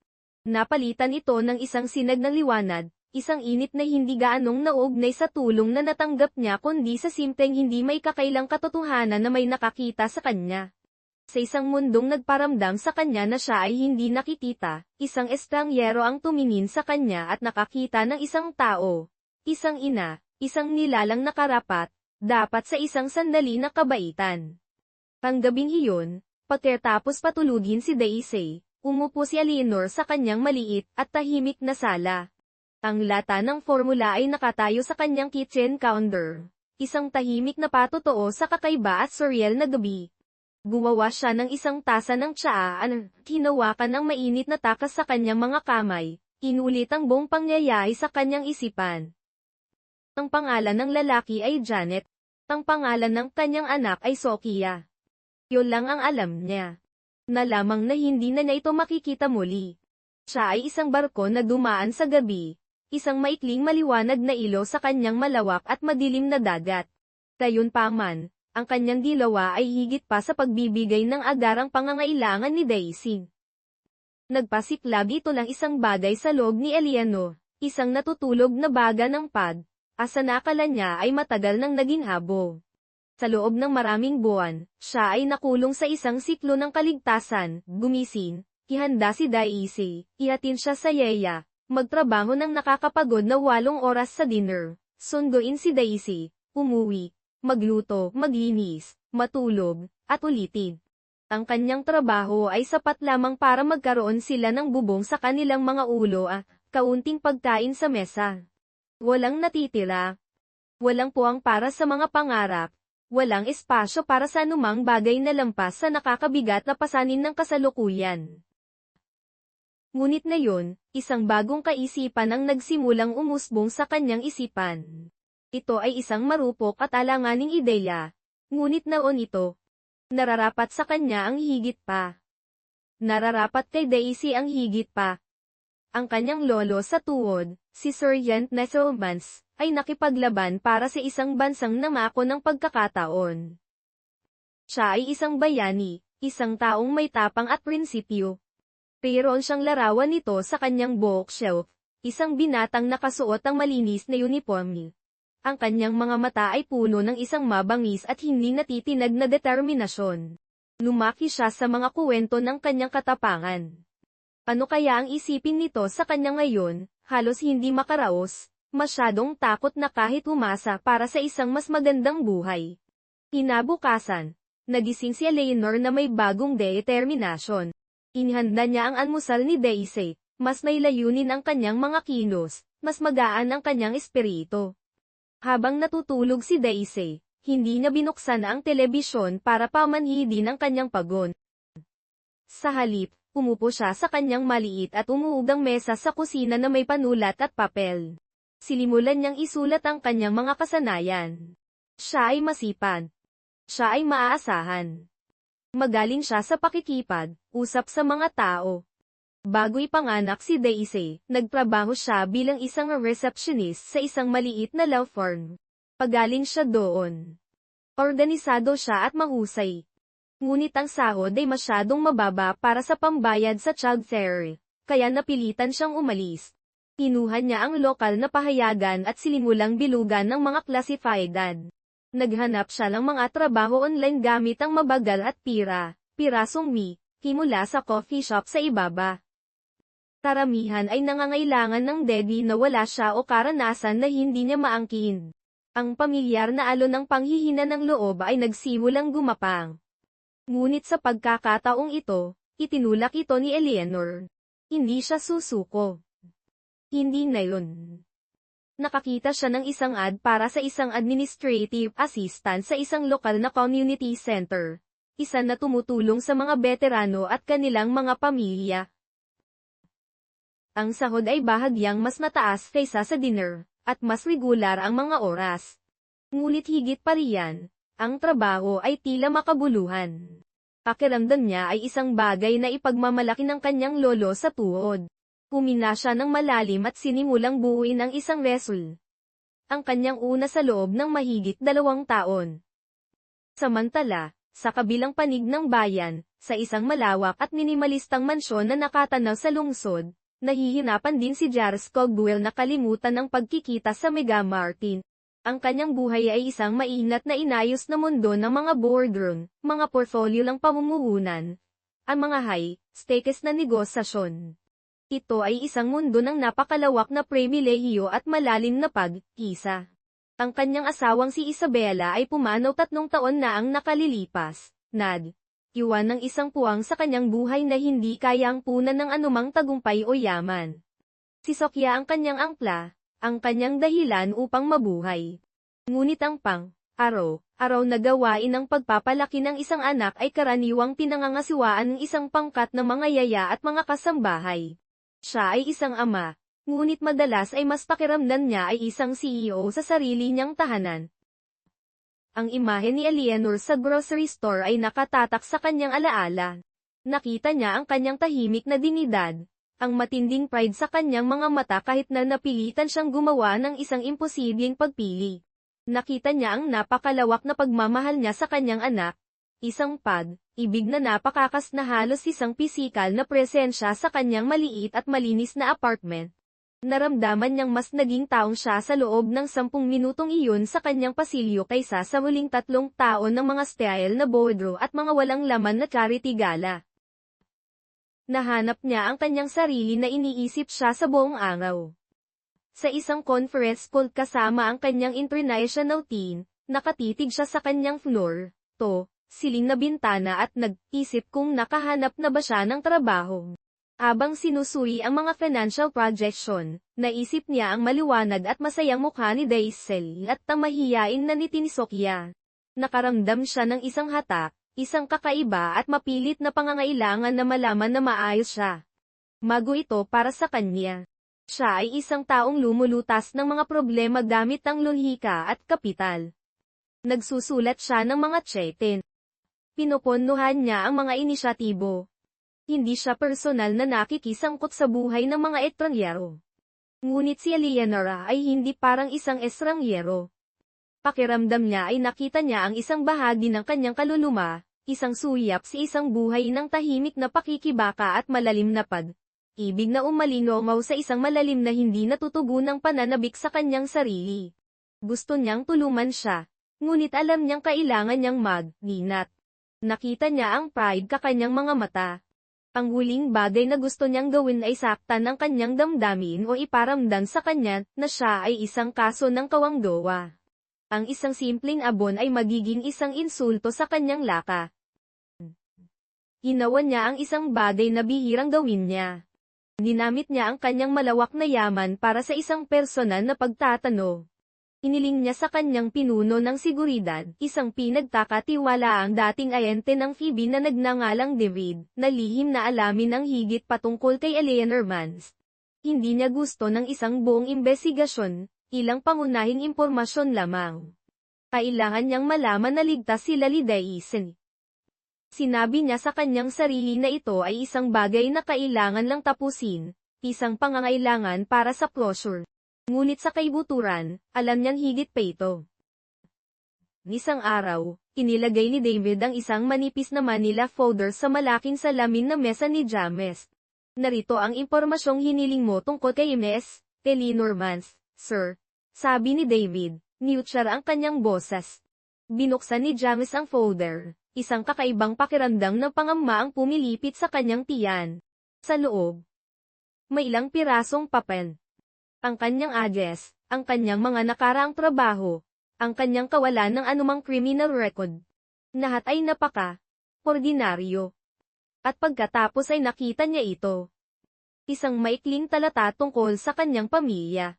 Napalitan ito ng isang sinag ng liwanag, isang init na hindi gaanong nauugnay sa tulong na natanggap niya kundi sa simpleng hindi may kakailang katotohanan na may nakakita sa kanya. Sa isang mundong nagparamdam sa kanya na siya ay hindi nakikita, isang estrangyero ang tumingin sa kanya at nakakita ng isang tao, isang ina, isang nilalang na karapat, dapat sa isang sandali na kabaitan. Panggabing iyon, pagkatapos patulugin si Daisy, umupo si Eleanor sa kanyang maliit at tahimik na sala. Ang lata ng formula ay nakatayo sa kanyang kitchen counter, isang tahimik na patotoo sa kakaiba at surreal na gabi. Gumawa siya ng isang tasa ng tsaan, hinawakan ang mainit na takas sa kanyang mga kamay, inulit ang buong pangyayari sa kanyang isipan. Ang pangalan ng lalaki ay Janet. Ang pangalan ng kanyang anak ay Sophia. Yun lang ang alam niya. Na lamang na hindi na niya ito makikita muli. Siya ay isang barko na dumaan sa gabi. Isang maikling maliwanag na ilo sa kanyang malawak at madilim na dagat. Gayunpaman, ang kanyang dilawa ay higit pa sa pagbibigay ng agarang pangangailangan ni Daisy. Nagpasiklab ito ng isang bagay sa loob ni Eleanor, isang natutulog na baga ng asa na akala niya ay matagal nang naging habo. Sa loob ng maraming buwan, siya ay nakulong sa isang siklo ng kaligtasan, gumising, ihanda si Daisy, ihatin siya sa yeya, magtrabaho ng nakakapagod na 8 oras sa dinner, sunduin si Daisy, umuwi, magluto, maglinis, matulog, at ulitin. Ang kanyang trabaho ay sapat lamang para magkaroon sila ng bubong sa kanilang mga ulo kaunting pagkain sa mesa. Walang natitira. Walang puwang para sa mga pangarap. Walang espasyo para sa anumang bagay na lampas sa nakakabigat na pasanin ng kasalukuyan. Ngunit ngayon, isang bagong kaisipan ang nagsimulang umusbong sa kanyang isipan. Ito ay isang marupok at alanganing ideya. Ngunit naon ito, nararapat sa kanya ang higit pa. Nararapat kay Daisy ang higit pa. Ang kanyang lolo sa tuod, si Sir Jan Nesselmans, ay nakipaglaban para sa isang bansang namako ng pagkakataon. Siya ay isang bayani, isang taong may tapang at prinsipyo. Mayroon siyang larawan nito sa kanyang bookshelf, isang binatang nakasuot ang malinis na uniforme. Ang kanyang mga mata ay puno ng isang mabangis at hindi natitinag na determinasyon. Lumaki siya sa mga kuwento ng kanyang katapangan. Ano kaya ang isipin nito sa kanya ngayon, halos hindi makaraos, masyadong takot na kahit umasa para sa isang mas magandang buhay. Kinabukasan, nagising si Eleanor na may bagong determinasyon. Inihanda niya ang almusal ni Daisy, mas may layunin ang kanyang mga kilos, mas magaan ang kanyang espiritu. Habang natutulog si Daisy, hindi niya binuksan ang telebisyon para pamanhidin ang kanyang pagod. Sa halip, umupo siya sa kanyang maliit at umuugang mesa sa kusina na may panulat at papel. Silimulan niyang isulat ang kanyang mga kasanayan. Siya ay masipag. Siya ay maaasahan. Magaling siya sa pakikipag, usap sa mga tao. Bago ipanganak si Daisy, nagtrabaho siya bilang isang receptionist sa isang maliit na law firm. Pagaling siya doon. Organisado siya at mahusay. Ngunit ang sahod ay masyadong mababa para sa pambayad sa childcare, kaya napilitan siyang umalis. Kinuha niya ang lokal na pahayagan at sinimulang bilugan ng mga classified. Naghanap siya ng mga trabaho online gamit ang mabagal at pirasong himula sa coffee shop sa ibaba. Karamihan ay nangangailangan ng daddy na wala siya o karanasan na hindi niya maangkin. Ang pamilyar na alon ng panghihina ng loob ay nagsimulang gumapang. Ngunit sa pagkakataong ito, itinulak ito ni Eleanor. Hindi siya susuko. Hindi na yun. Nakakita siya ng isang ad para sa isang administrative assistant sa isang lokal na community center. Isa na tumutulong sa mga veterano at kanilang mga pamilya. Ang sahod ay bahagyang mas mataas kaysa sa dinner, at mas regular ang mga oras. Ngunit higit pa riyan, ang trabaho ay tila makabuluhan. Pakiramdam niya ay isang bagay na ipagmamalaki ng kanyang lolo sa tuod. Humina siya ng malalim at sinimulang buuin ang isang wrestle. Ang kanyang una sa loob ng mahigit 2 taon. Samantala, sa kabilang panig ng bayan, sa isang malawak at minimalistang mansyon na nakatanaw sa lungsod, nahihirapan din si Jairus Cogwell na kalimutan ang pagkikita sa Mega Martin. Ang kanyang buhay ay isang maingat na inayos na mundo ng mga boardroom, mga portfolio ng pamumuhunan, ang mga high-stakes na negosasyon. Ito ay isang mundo ng napakalawak na pribilehiyo at malalim na pag-isa. Ang kanyang asawang si Isabella ay pumanaw 3 taon na ang nakalilipas, iwan ng isang puwang sa kanyang buhay na hindi kayang punan ng anumang tagumpay o yaman. Si Sofia ang kanyang angkla, ang kanyang dahilan upang mabuhay. Ngunit ang araw na gawain ng pagpapalaki ng isang anak ay karaniwang pinangangasiwaan ng isang pangkat ng mga yaya at mga kasambahay. Siya ay isang ama, ngunit madalas ay mas pakiramdam niya ay isang CEO sa sarili niyang tahanan. Ang imahe ni Eleanor sa grocery store ay nakatatak sa kanyang alaala. Nakita niya ang kanyang tahimik na dignidad, ang matinding pride sa kanyang mga mata kahit na napilitan siyang gumawa ng isang imposibleng pagpili. Nakita niya ang napakalawak na pagmamahal niya sa kanyang anak, isang ibig na napakakas na halos isang pisikal na presensya sa kanyang maliit at malinis na apartment. Naramdaman niyang mas naging taong siya sa loob ng 10 minutong iyon sa kanyang pasilyo kaysa sa muling 3 taon ng mga style na boardroom at mga walang laman na charity gala. Nahanap niya ang kanyang sarili na iniisip siya sa buong araw. Sa isang conference call kasama ang kanyang international team, nakatitig siya sa kanyang floor, siling na bintana at nag-isip kung nakahanap na ba siya ng trabaho. Habang sinusuri ang mga financial projection, naisip niya ang maliwanag at masayang mukha ni Daisel at ang mahiyain na ni Sofia. Nakaramdam siya ng isang hatak, isang kakaiba at mapilit na pangangailangan na malaman na maayos siya. Mago ito para sa kanya. Siya ay isang taong lumulutas ng mga problema gamit ang lohika at kapital. Nagsusulat siya ng mga cheque. Pinupunduhan niya ang mga inisyatibo. Hindi siya personal na nakikisangkot sa buhay ng mga estrangyero. Ngunit si Eleanora ay hindi parang isang estrangyero. Pakiramdam niya ay nakita niya ang isang bahagi ng kanyang kaluluma, isang suyap sa isang buhay ng tahimik na pakikibaka at malalim na pag-ibig na umalingaw sa isang malalim na hindi natutugunang pananabik sa kanyang sarili. Gusto niyang tulungan siya, ngunit alam niyang kailangan niyang mag-ingat. Nakita niya ang pride sa kanyang mga mata. Ang huling bagay na gusto niyang gawin ay saktan ang kanyang damdamin o iparamdam sa kanya na siya ay isang kaso ng kawanggawa. Ang isang simpleng abon ay magiging isang insulto sa kanyang laka. Ginawa niya ang isang bagay na bihirang gawin niya. Dinamit niya ang kanyang malawak na yaman para sa isang personal na pagtatano. Iniling niya sa kanyang pinuno ng seguridad, isang pinagkakatiwalaang dating ayente ng Phoebe na nagngangalang David, na lihim na alamin ang higit patungkol kay Eleanor Mans. Hindi niya gusto ng isang buong imbestigasyon, ilang pangunahing impormasyon lamang. Kailangan niyang malaman na ligtas sila ni Daisy. Sinabi niya sa kanyang sarili na ito ay isang bagay na kailangan lang tapusin, isang pangangailangan para sa closure. Ngunit sa kaibuturan, alam niyang higit pa ito. Isang araw, inilagay ni David ang isang manipis na Manila folder sa malaking salamin na mesa ni James. Narito ang impormasyong hiniling mo tungkol kay Ms. Eleanor Mans, sir. Sabi ni David, neutral ang kanyang boses. Binuksan ni James ang folder, isang kakaibang pakiramdam ng pangamba ang pumilipit sa kanyang tiyan. Sa loob, may ilang pirasong papel. Ang kanyang address, ang kanyang mga nakaraang trabaho, ang kanyang kawalan ng anumang criminal record. Lahat ay ordinaryo. At pagkatapos ay nakita niya ito. Isang maikling talata tungkol sa kanyang pamilya.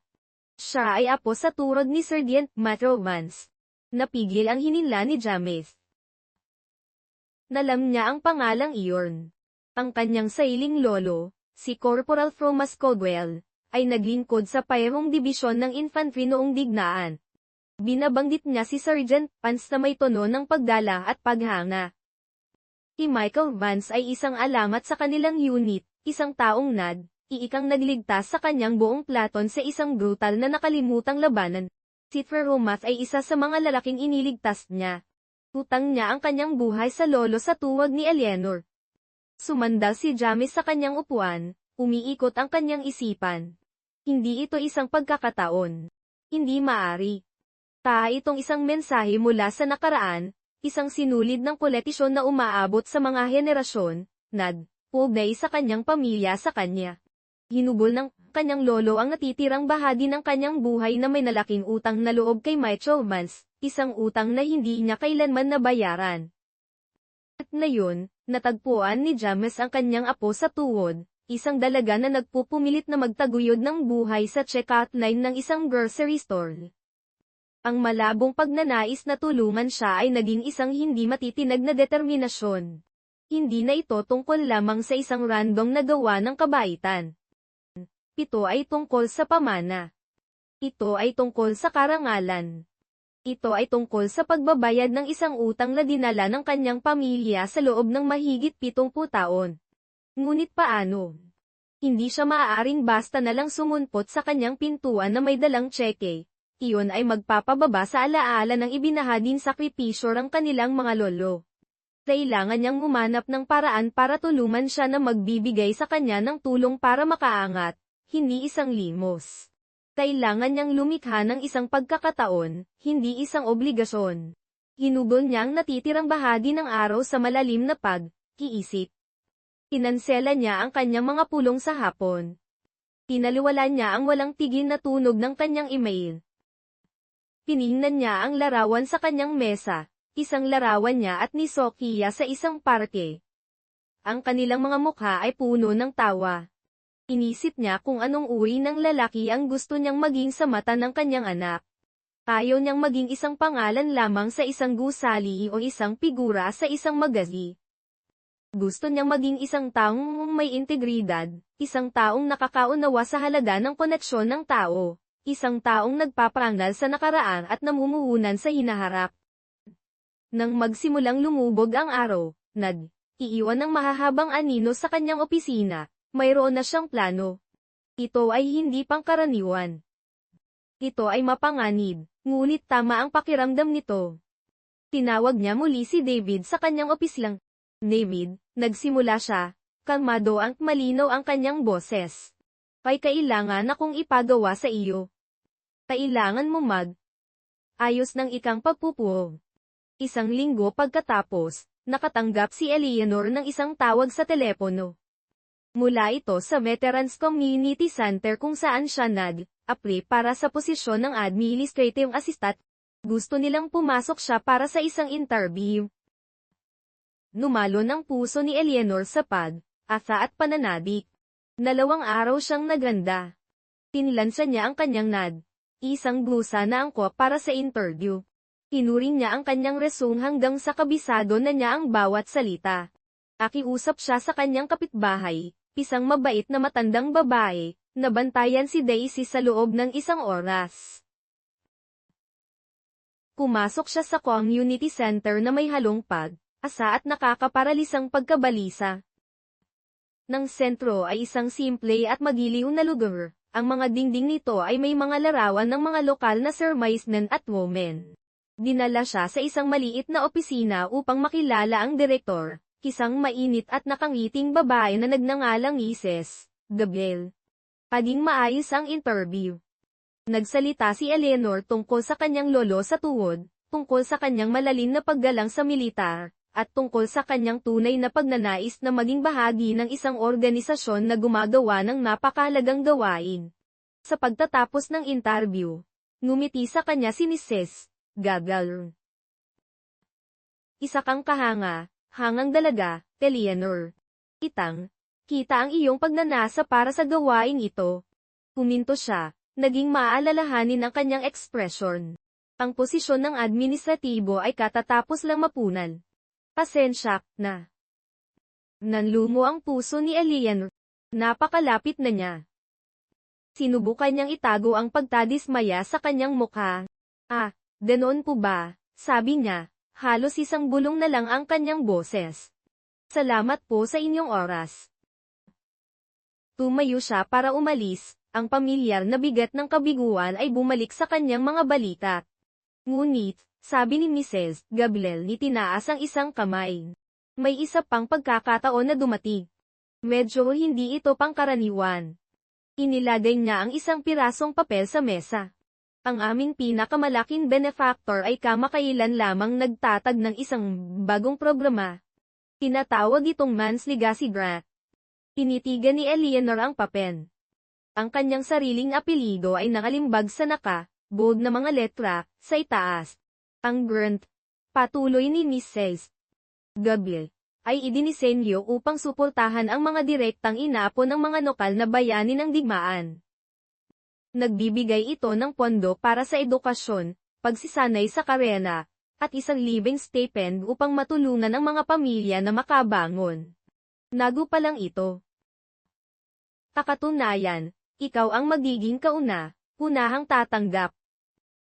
Siya ay apo sa turod ni Sergeant Matthew Mans. Napigil ang hininla ni James. Nalam niya ang pangalang iyon. Ang kanyang sailing lolo, si Corporal Thomas Caldwell, ay naglingkod sa payong dibisyon ng infantry noong digmaan. Binabanggit niya si Sergeant Pans na may tono ng pagdala at paghanga. Si Michael Vance ay isang alamat sa kanilang unit, isang taong iikang nagligtas sa kanyang buong platon sa isang brutal na nakalimutang labanan. Si Feromath ay isa sa mga lalaking iniligtas niya. Utang niya ang kanyang buhay sa lolo sa tuwag ni Alienor. Sumandal si Jamis sa kanyang upuan, umiikot ang kanyang isipan. Hindi ito isang pagkakataon. Hindi maari. Itong isang mensahe mula sa nakaraan, isang sinulid ng koleksyon na umaabot sa mga henerasyon, nag-ugnay sa kanyang pamilya sa kanya. Hinubol ng kanyang lolo ang natitirang bahagi ng kanyang buhay na may nalaking utang na loob kay Michael Mans, isang utang na hindi niya kailanman nabayaran. At ngayon, natagpuan ni James ang kanyang apo sa tuwod, isang dalaga na nagpupumilit na magtaguyod ng buhay sa checkout line ng isang grocery store. Ang malabong pagnanais na tulungan siya ay naging isang hindi matitinag na determinasyon. Hindi na ito tungkol lamang sa isang random na gawa ng kabaitan. Ito ay tungkol sa pamana. Ito ay tungkol sa karangalan. Ito ay tungkol sa pagbabayad ng isang utang na dinala ng kanyang pamilya sa loob ng mahigit 70 taon. Ngunit paano? Hindi siya maaaring basta na lang sumunpot sa kanyang pintuan na may dalang tseke. Iyon ay magpapababa sa alaala ng ibinahaging sakripisyo ng kanilang mga lolo. Kailangan niyang humanap ng paraan para tulungan siya na magbibigay sa kanya ng tulong para makaangat, hindi isang limos. Kailangan niyang lumikha ng isang pagkakataon, hindi isang obligasyon. Hinubol niya ang natitirang bahagi ng araw sa malalim na pag-iisip. Inansela niya ang kanyang mga pulong sa hapon. Tinaliwala niya ang walang tigil na tunog ng kanyang email. Tiningnan niya ang larawan sa kanyang mesa, isang larawan niya at ni Sofia sa isang parke. Ang kanilang mga mukha ay puno ng tawa. Inisip niya kung anong uri ng lalaki ang gusto niyang maging sa mata ng kanyang anak. Ayaw niyang maging isang pangalan lamang sa isang gusali o isang figura sa isang magazi. Gusto niyang maging isang taong may integridad, isang taong nakakaunawa sa halaga ng koneksyon ng tao, isang taong nagpaparangal sa nakaraan at namumuhunan sa hinaharap. Nang magsimulang lumubog ang araw, nag-iiwan ng mahahabang anino sa kanyang opisina. Mayroon na siyang plano. Ito ay hindi pangkaraniwan. Ito ay mapanganib, ngunit tama ang pakiramdam nito. Tinawag niya muli si David sa kanyang opislang. David, nagsimula siya, kalmado ang malinaw ang kanyang boses. May kailangan akong ipagawa sa iyo. Kailangan mo ayos ng ikang pagpupuo. Isang linggo pagkatapos, nakatanggap si Eleanor ng isang tawag sa telepono. Mula ito sa Veterans Community Center kung saan siya nag-apply para sa posisyon ng administrative assistant. Gusto nilang pumasok siya para sa isang interview. Numalo ng puso ni Eleanor sa pag-asa at pananabik. 2 araw siyang naghanda. Tinilansa niya ang kanyang isang blusa na angkop para sa interview. Inuring niya ang kanyang resume hanggang sa kabisado na niya ang bawat salita. Nakiusap siya sa kanyang kapitbahay. Isang mabait na matandang babae, nabantayan si Daisy sa loob ng 1 oras. Pumasok siya sa community center na may halong pag-asa at nakakaparalisang pagkabalisa. Ng sentro ay isang simple at magiliw na lugar. Ang mga dingding nito ay may mga larawan ng mga lokal na servicemen at women. Dinala siya sa isang maliit na opisina upang makilala ang direktor. Isang mainit at nakangiting babae na nagngangalang Mrs. Gabriel. Paging maayos ang interview. Nagsalita si Eleanor tungkol sa kanyang lolo sa tuwod, tungkol sa kanyang malalim na paggalang sa militar, at tungkol sa kanyang tunay na pagnanais na maging bahagi ng isang organisasyon na gumagawa ng napakahalagang gawain. Sa pagtatapos ng interview, ngumiti sa kanya si Mrs. Gabriel. Isa kang hangang dalaga, Eleanor. Kita ang iyong pagnanasa para sa gawain ito. Huminto siya, naging maalalahanin ang kanyang ekspresyon. Ang posisyon ng administratibo ay katatapos lang mapunan. Pasensya na. Nanlumo ang puso ni Eleanor. Napakalapit na niya. Sinubukan niyang itago ang pagtadismaya sa kanyang mukha. Ganoon po ba? Sabi niya. Halos isang bulong na lang ang kanyang boses. Salamat po sa inyong oras. Tumayo siya para umalis, ang pamilyar na bigat ng kabiguan ay bumalik sa kanyang mga balita. Ngunit, sabi ni Mrs. Gabriel ni tinaas ang isang kamay. May isa pang pagkakataon na dumating. Medyo hindi ito pangkaraniwan. Inilagay niya ang isang pirasong papel sa mesa. Ang aming pinakamalaking benefactor ay kamakailan lamang nagtatag ng isang bagong programa. Tinatawag itong Man's Legacy Grant. Tinitigan ni Eleanor ang papel. Ang kanyang sariling apelyido ay nakalimbag sa bold na mga letra, sa itaas. Ang grant, patuloy ni Mrs. Gabriel, ay idinisenyo upang suportahan ang mga direktang inapon ng mga lokal na bayani ng digmaan. Nagbibigay ito ng pondo para sa edukasyon, pagsisanay sa karena, at isang living stipend upang matulungan ang mga pamilya na makabangon. Nago pa lang ito. Takatunayan, ikaw ang magiging unahang tatanggap.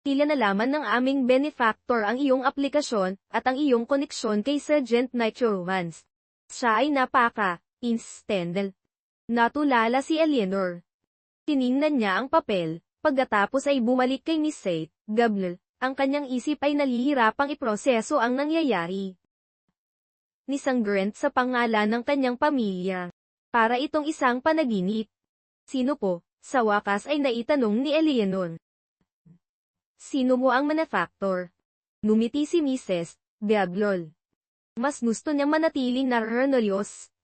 Tila nalaman ng aming benefactor ang iyong aplikasyon, at ang iyong koneksyon kay Sergeant Nitro Vance. Siya ay napaka-instendal. Natulala si Eleanor. Tiningnan niya ang papel, pagkatapos ay bumalik kay Mrs. Gabriel, ang kanyang isip ay nalihirapang iproseso ang nangyayari. Nisang grant sa pangalan ng kanyang pamilya. Para itong isang panaginip. Sino po? Sa wakas ay naitanong ni Eleanor. Sino mo ang benefactor? Numiti si Mrs. Gabriel. Mas gusto niyang manatiling narnolyos.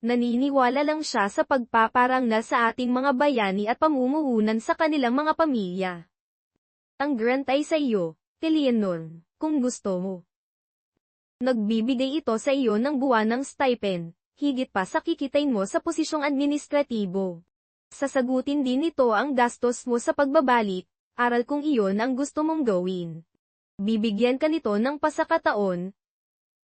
Naniniwala lang siya sa pagpaparangal sa ating mga bayani at pamumuhunan sa kanilang mga pamilya. Ang grant ay sa iyo, Eleanor, kung gusto mo. Nagbibigay ito sa iyo ng buwanang stipend, higit pa sa kikitain mo sa posisyong administratibo. Sasagutin din ito ang gastos mo sa pagbabalik, aral kung iyon ang gusto mong gawin. Bibigyan ka nito ng pasakataon,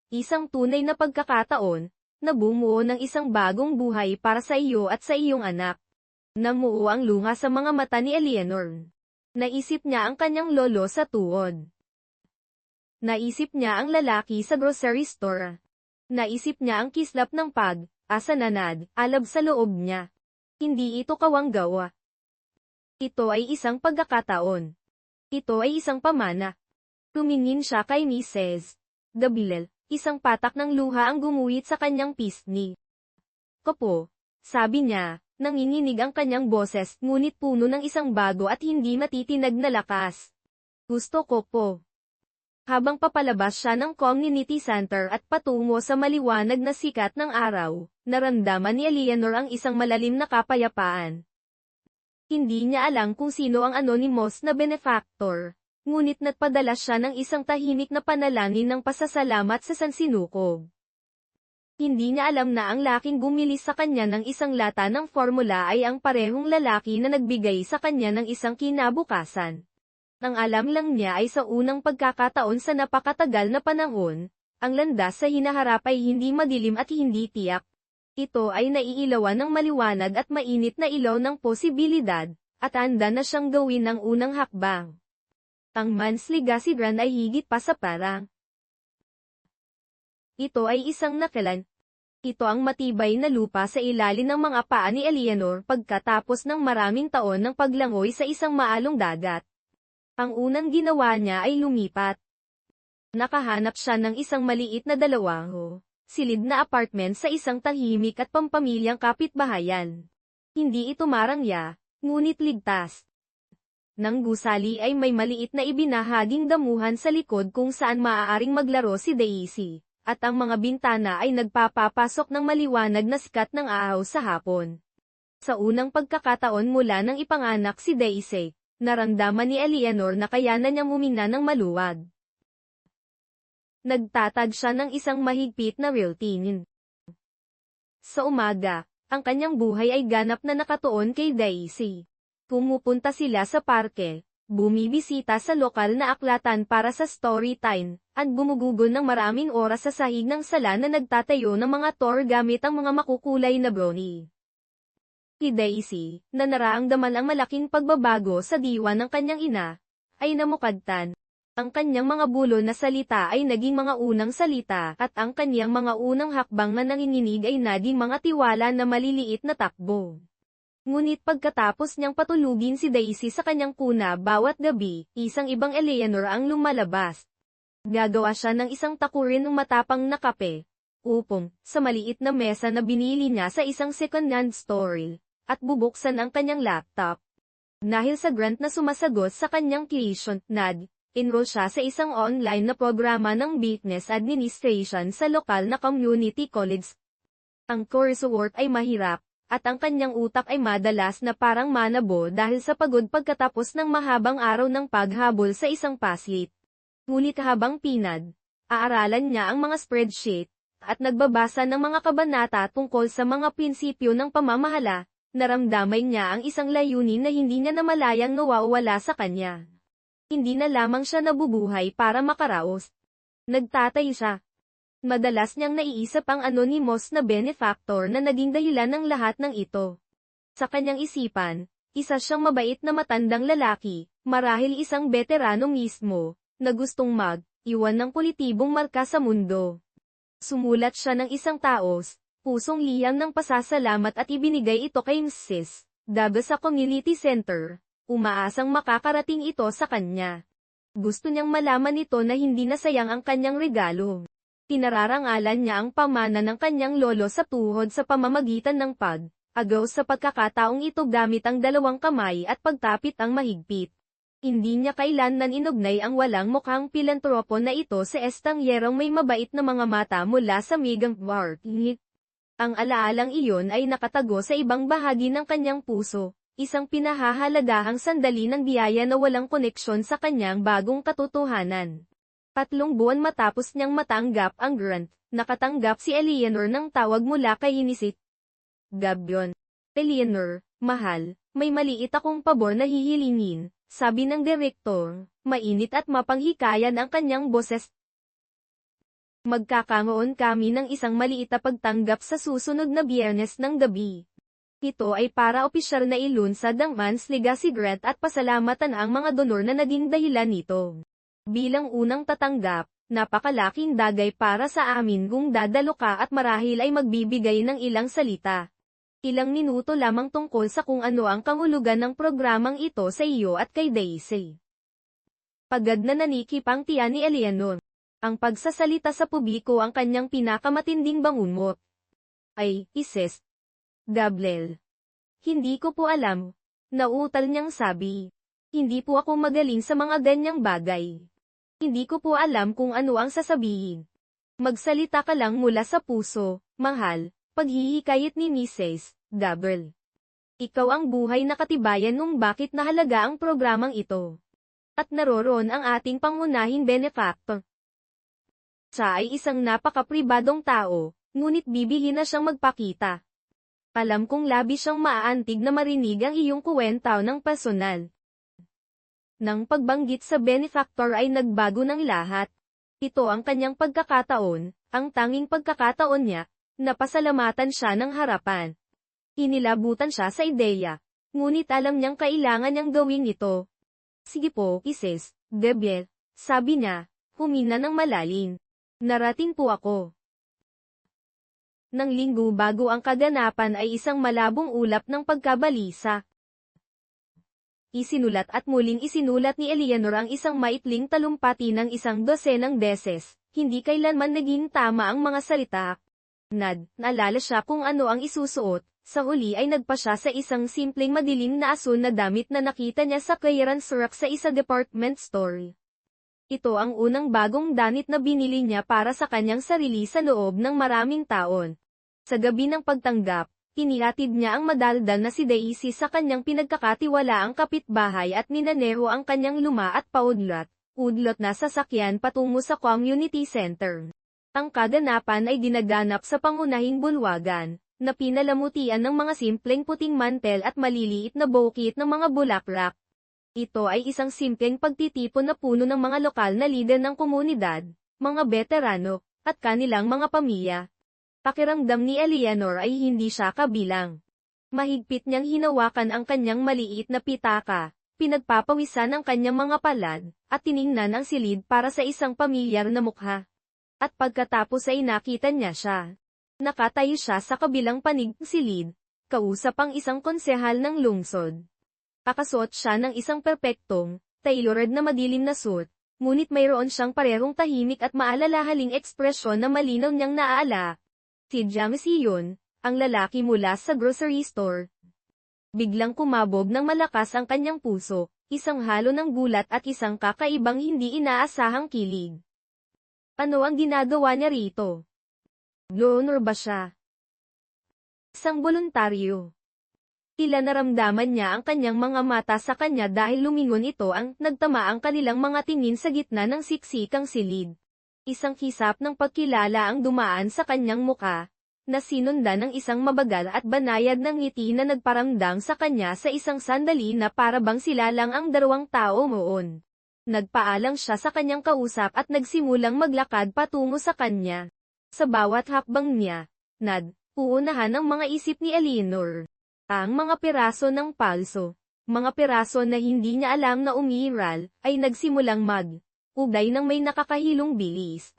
isang tunay na pagkakataon, na bumuo ng isang bagong buhay para sa iyo at sa iyong anak. Namuo ang lunga sa mga mata ni Eleanor. Naisip niya ang kanyang lolo sa tuod. Naisip niya ang lalaki sa grocery store. Naisip niya ang kislap ng asa na alab sa loob niya. Hindi ito kawanggawa. Ito ay isang pagkakataon. Ito ay isang pamana. Tumingin siya kay Mrs. Gabriel, isang patak ng luha ang gumuhit sa kanyang pisngi. Kopo, sabi niya, nanginginig ang kanyang boses ngunit puno ng isang bago at hindi matitinag na lakas. Gusto ko po. Habang papalabas siya ng community center at patungo sa maliwanag na sikat ng araw, naramdaman ni Eleanor ang isang malalim na kapayapaan. Hindi niya alam kung sino ang anonymous na benefactor, ngunit nagpadala siya ng isang tahimik na panalangin ng pasasalamat sa sansinukob. Hindi niya alam na ang laking bumili sa kanya ng isang lata ng formula ay ang parehong lalaki na nagbigay sa kanya ng isang kinabukasan. Ang alam lang niya ay sa unang pagkakataon sa napakatagal na panahon, ang landas sa hinaharap ay hindi madilim at hindi tiyak. Ito ay naiilawan ng maliwanag at mainit na ilaw ng posibilidad, at handa na siyang gawin ang unang hakbang. Ang Man's Legacy Grant ay higit pa sa parang. Ito ay isang nakalan. Ito ang matibay na lupa sa ilalim ng mga paa ni Eleanor pagkatapos ng maraming taon ng paglangoy sa isang maalong dagat. Ang unang ginawa niya ay lumipat. Nakahanap siya ng isang maliit na silid na apartment sa isang tahimik at pampamilyang kapitbahayan. Hindi ito marangya, ngunit ligtas. Nang gusali ay may maliit na ibinahaging damuhan sa likod kung saan maaaring maglaro si Daisy, at ang mga bintana ay nagpapapasok ng maliwanag na sikat ng araw sa hapon. Sa unang pagkakataon mula nang ipanganak si Daisy, naramdaman ni Eleanor na kayanan niyang humina ng maluwag. Nagtatag siya ng isang mahigpit na routine. Sa umaga, ang kanyang buhay ay ganap na nakatuon kay Daisy. Pumupunta sila sa parke, bumibisita sa lokal na aklatan para sa story time, at gumugugol ng maraming oras sa sahig ng sala na nagtatayo ng mga tour gamit ang mga makukulay na brownie. Si Daisy, na nararamdaman ang malaking pagbabago sa diwa ng kanyang ina, ay namukadtan. Ang kanyang mga bulol na salita ay naging mga unang salita at ang kanyang mga unang hakbang na nanginginig ay naging mga tiwala na maliliit na takbo. Ngunit pagkatapos niyang patulugin si Daisy sa kanyang kuna bawat gabi, isang ibang Eleanor ang lumalabas. Gagawa siya ng isang takurin ng matapang na kape, upong, sa maliit na mesa na binili niya sa isang second-hand store, at bubuksan ang kanyang laptop. Dahil sa grant na sumasagot sa kanyang tuition, enroll siya sa isang online na programa ng business administration sa lokal na community college. Ang coursework ay mahirap, at ang kanyang utak ay madalas na parang manabo dahil sa pagod pagkatapos ng mahabang araw ng paghabol sa isang paslit. Ngunit habang aaralan niya ang mga spreadsheet, at nagbabasa ng mga kabanata tungkol sa mga prinsipyo ng pamamahala, naramdaman niya ang isang layunin na hindi niya namalayang nawawala sa kanya. Hindi na lamang siya nabubuhay para makaraos. Nagtatay siya. Madalas niyang naiisip ang anonymous na benefactor na naging dahilan ng lahat ng ito. Sa kanyang isipan, isa siyang mabait na matandang lalaki, marahil isang veterano mismo, na gustong iwan ng positibong marka sa mundo. Sumulat siya ng isang taos, pusong liyang ng pasasalamat at ibinigay ito kay Mrs. Daga sa community center. Umaasang makakarating ito sa kanya. Gusto niyang malaman ito na hindi nasayang ang kanyang regalo. Pinararangalan niya ang pamana ng kanyang lolo sa tuhod sa pamamagitan ng agaw sa pagkakataong ito gamit ang dalawang kamay at pagtapit ang mahigpit. Hindi niya kailanman inugnay ang walang mukhang pilantropo na ito sa estangyerong may mabait na mga mata mula sa Megang Bart. Ang alaalang iyon ay nakatago sa ibang bahagi ng kanyang puso. Isang pinahahalagahang sandali ng biyaya na walang koneksyon sa kanyang bagong katotohanan. 3 buwan matapos niyang matanggap ang grant, nakatanggap si Eleanor ng tawag mula kay Inisit. Gabyon. Eleanor, mahal, may maliit akong pabor na hihilingin, sabi ng direktor, mainit at mapanghikayan ang kanyang boses. Magkakaroon kami ng isang maliit na pagtanggap sa susunod na Biyernes ng gabi. Ito ay para opisyal na ilunsad ang Mans Legacy Grant at pasalamatan ang mga donor na naging dahilan nito. Bilang unang tatanggap, napakalaking dagay para sa amin kung dadalo ka at marahil ay magbibigay ng ilang salita. Ilang minuto lamang tungkol sa kung ano ang kahulugan ng programang ito sa iyo at kay Daisy. Pagad na nanikip ang tiyan ni Eleanor. Ang pagsasalita sa publiko ang kanyang pinakamatinding bangungot. Ay, Isis. Gabriel. Hindi ko po alam. Nautal niyang sabi. Hindi po ako magaling sa mga ganyang bagay. Hindi ko po alam kung ano ang sasabihin. Magsalita ka lang mula sa puso, mahal, paghihikayat ni Mrs. Gabriel. Ikaw ang buhay na katibayan nung bakit nahalaga ang programang ito. At naroroon ang ating pangunahing benefactor. Siya ay isang napaka-pribadong tao, ngunit bibihin na siyang magpakita. Alam kong labis siyang maaantig na marinig ang iyong kwento ng personal. Nang pagbanggit sa benefactor ay nagbago ng lahat. Ito ang kanyang pagkakataon, ang tanging pagkakataon niya, na pasalamatan siya ng harapan. Inilabutan siya sa ideya, ngunit alam niyang kailangan niyang gawin ito. Sige po, Isis, Gabriel, sabi niya, humina ng malalim. Narating po ako. Nang linggo bago ang kaganapan ay isang malabong ulap ng pagkabalisa. Isinulat at muling isinulat ni Eleanor ang isang maitling talumpati ng 12 beses, hindi kailanman naging tama ang mga salita. Naalala siya kung ano ang isusuot, sa huli ay nagpa siya sa isang simpleng madilim na asul na damit na nakita niya sa clearance rack sa isa department store. Ito ang unang bagong danit na binili niya para sa kanyang sarili sa loob ng maraming taon. Sa gabi ng pagtanggap, inihatid niya ang madaldal na si Daisy sa kanyang pinagkakatiwalaang kapitbahay at minaneho ang kanyang luma at udlot na sasakyan patungo sa community center. Ang kaganapan ay dinaganap sa pangunahing bulwagan, na pinalamutian ng mga simpleng puting mantel at maliliit na bouquet ng mga bulaklak. Ito ay isang simpleng pagtitipon na puno ng mga lokal na lider ng komunidad, mga veterano, at kanilang mga pamilya. Pakiramdam ni Eleanor ay hindi siya kabilang. Mahigpit niyang hinawakan ang kanyang maliit na pitaka, Pinagpapawisan ang kanyang mga palad, at tiningnan ang silid para sa isang pamilyar na mukha. At pagkatapos ay nakita niya siya. Nakatayo siya sa kabilang panig ng silid, kausap ang isang konsehal ng lungsod. Kakasuot siya ng isang perpektong, tailored na madilim na suit, ngunit mayroon siyang parehong tahimik at maalalahaling ekspresyon na malinaw niyang naaala. Si James iyon, ang lalaki mula sa grocery store. Biglang kumabog ng malakas ang kanyang puso, isang halo ng gulat at isang kakaibang hindi inaasahang kilig. Ano ang ginagawa niya rito? Loner ba siya? Isang voluntaryo. Tila naramdaman niya ang kanyang mga mata sa kanya dahil lumingon ito ang nagtama ang kanilang mga tingin sa gitna ng siksikang silid. Isang kisap ng pagkilala ang dumaan sa kanyang muka, na sinundan ng isang mabagal at banayad ng ngiti na nagparamdam sa kanya sa isang sandali na parabang sila lang ang dalawang tao noon. Nagpaalang siya sa kanyang kausap at nagsimulang maglakad patungo sa kanya. Sa bawat hakbang niya, uunahan ang mga isip ni Eleanor. Ang mga piraso ng palso, mga piraso na hindi niya alam na umiiral, ay nagsimulang ugay ng may nakakahilong bilis.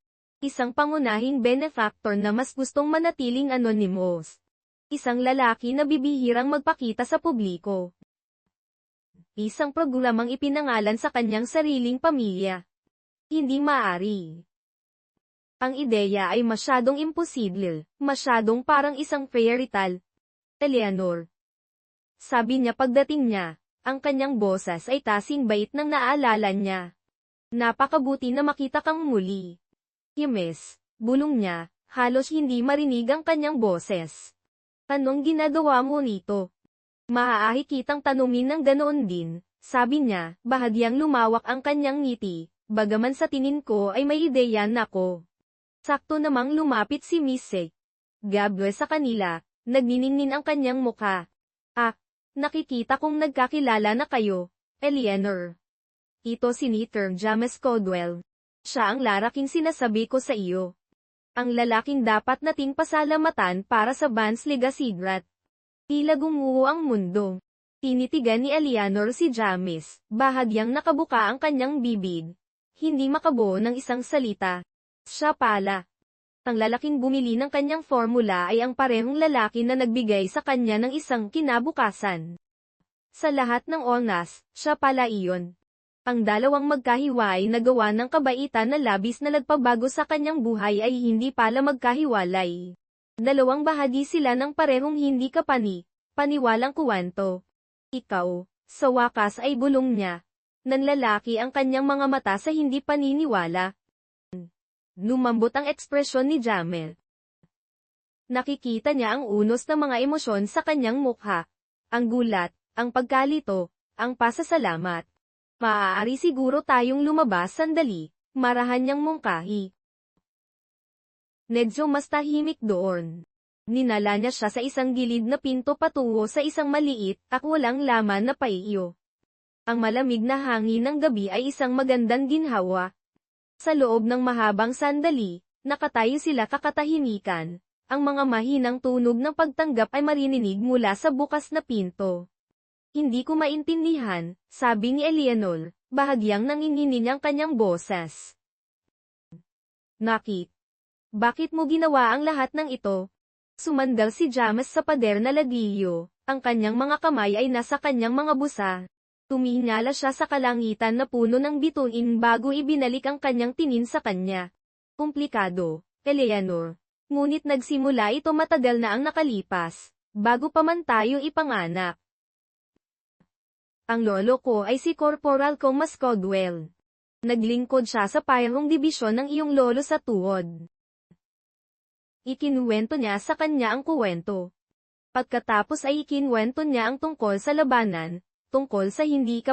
Isang pangunahing benefactor na mas gustong manatiling anonymous. Isang lalaki na bibihirang magpakita sa publiko. Isang programang ipinangalan sa kanyang sariling pamilya. Hindi maaari. Ang ideya ay masyadong imposible, masyadong parang isang fairy tale. Eleanor. Sabi niya pagdating niya, ang kanyang boses ay tasing bait nang naalala niya. Napakabuti na makita kang muli. Yes, bulong niya, halos hindi marinig ang kanyang boses. Anong ginagawa mo nito? Maaari kitang tanungin ng ganoon din, sabi niya, bahagyang lumawak ang kanyang ngiti, bagaman sa tingin ko ay may ideya na ko. Sakto namang lumapit si Miss Gabwe sa kanila, nagniningnin ang kanyang mukha. Nakikita kong nagkakilala na kayo, Eleanor. Ito si Senator James Caldwell. Siya ang laraking sinasabi ko sa iyo. Ang lalaking dapat nating pasalamatan para sa Vance Legacy-Grat. Tila gumuho ang mundo. Tinitigan ni Eleanor si James, bahagyang nakabuka ang kanyang bibig. Hindi makabuo ng isang salita. Siya pala. Ang lalaking bumili ng kanyang formula ay ang parehong lalaki na nagbigay sa kanya ng isang kinabukasan. Sa lahat ng oras, siya pala iyon. Ang dalawang magkahiwalay na gawa ng kabaitan na labis na nagpabago sa kanyang buhay ay hindi pala magkahiwalay. Dalawang bahagi sila ng parehong hindi paniwalang kuwento. Ikaw, sa wakas ay bulong niya. Nanlalaki ang kanyang mga mata sa hindi paniniwala. Lumambot ang ekspresyon ni Jamel. Nakikita niya ang unos ng mga emosyon sa kanyang mukha. Ang gulat, ang pagkalito, ang pasasalamat. Maaari siguro tayong lumabas sandali, marahan niyang mungkahi. Medyo mas tahimik doon. Ninala niya siya sa isang gilid na pinto patungo sa isang maliit at walang laman na paiyo. Ang malamig na hangin ng gabi ay isang magandang ginhawa. Sa loob ng mahabang sandali, nakatayo sila kakatahimikan. Ang mga mahinang tunog ng pagtanggap ay maririnig mula sa bukas na pinto. Hindi ko maintindihan, sabi ni Eleanor, bahagyang nanginginig ang kanyang boses. Nakit. Bakit mo ginawa ang lahat ng ito? Sumandal si James sa pader na ladilyo, ang kanyang mga kamay ay nasa kanyang mga busa. Tumihinala siya sa kalangitan na puno ng bituin bago ibinalik ang kanyang tingin sa kanya. Komplikado, Eleanor. Ngunit nagsimula ito matagal na ang nakalipas, bago pa man tayo ipanganak. Ang lolo ko ay si Corporal Thomas Caldwell. Naglingkod siya sa parehong dibisyon ng iyong lolo sa tuod. Ikinuwento niya sa kanya ang kuwento. Pagkatapos ay ikinuwento niya ang tungkol sa labanan, tungkol sa hindi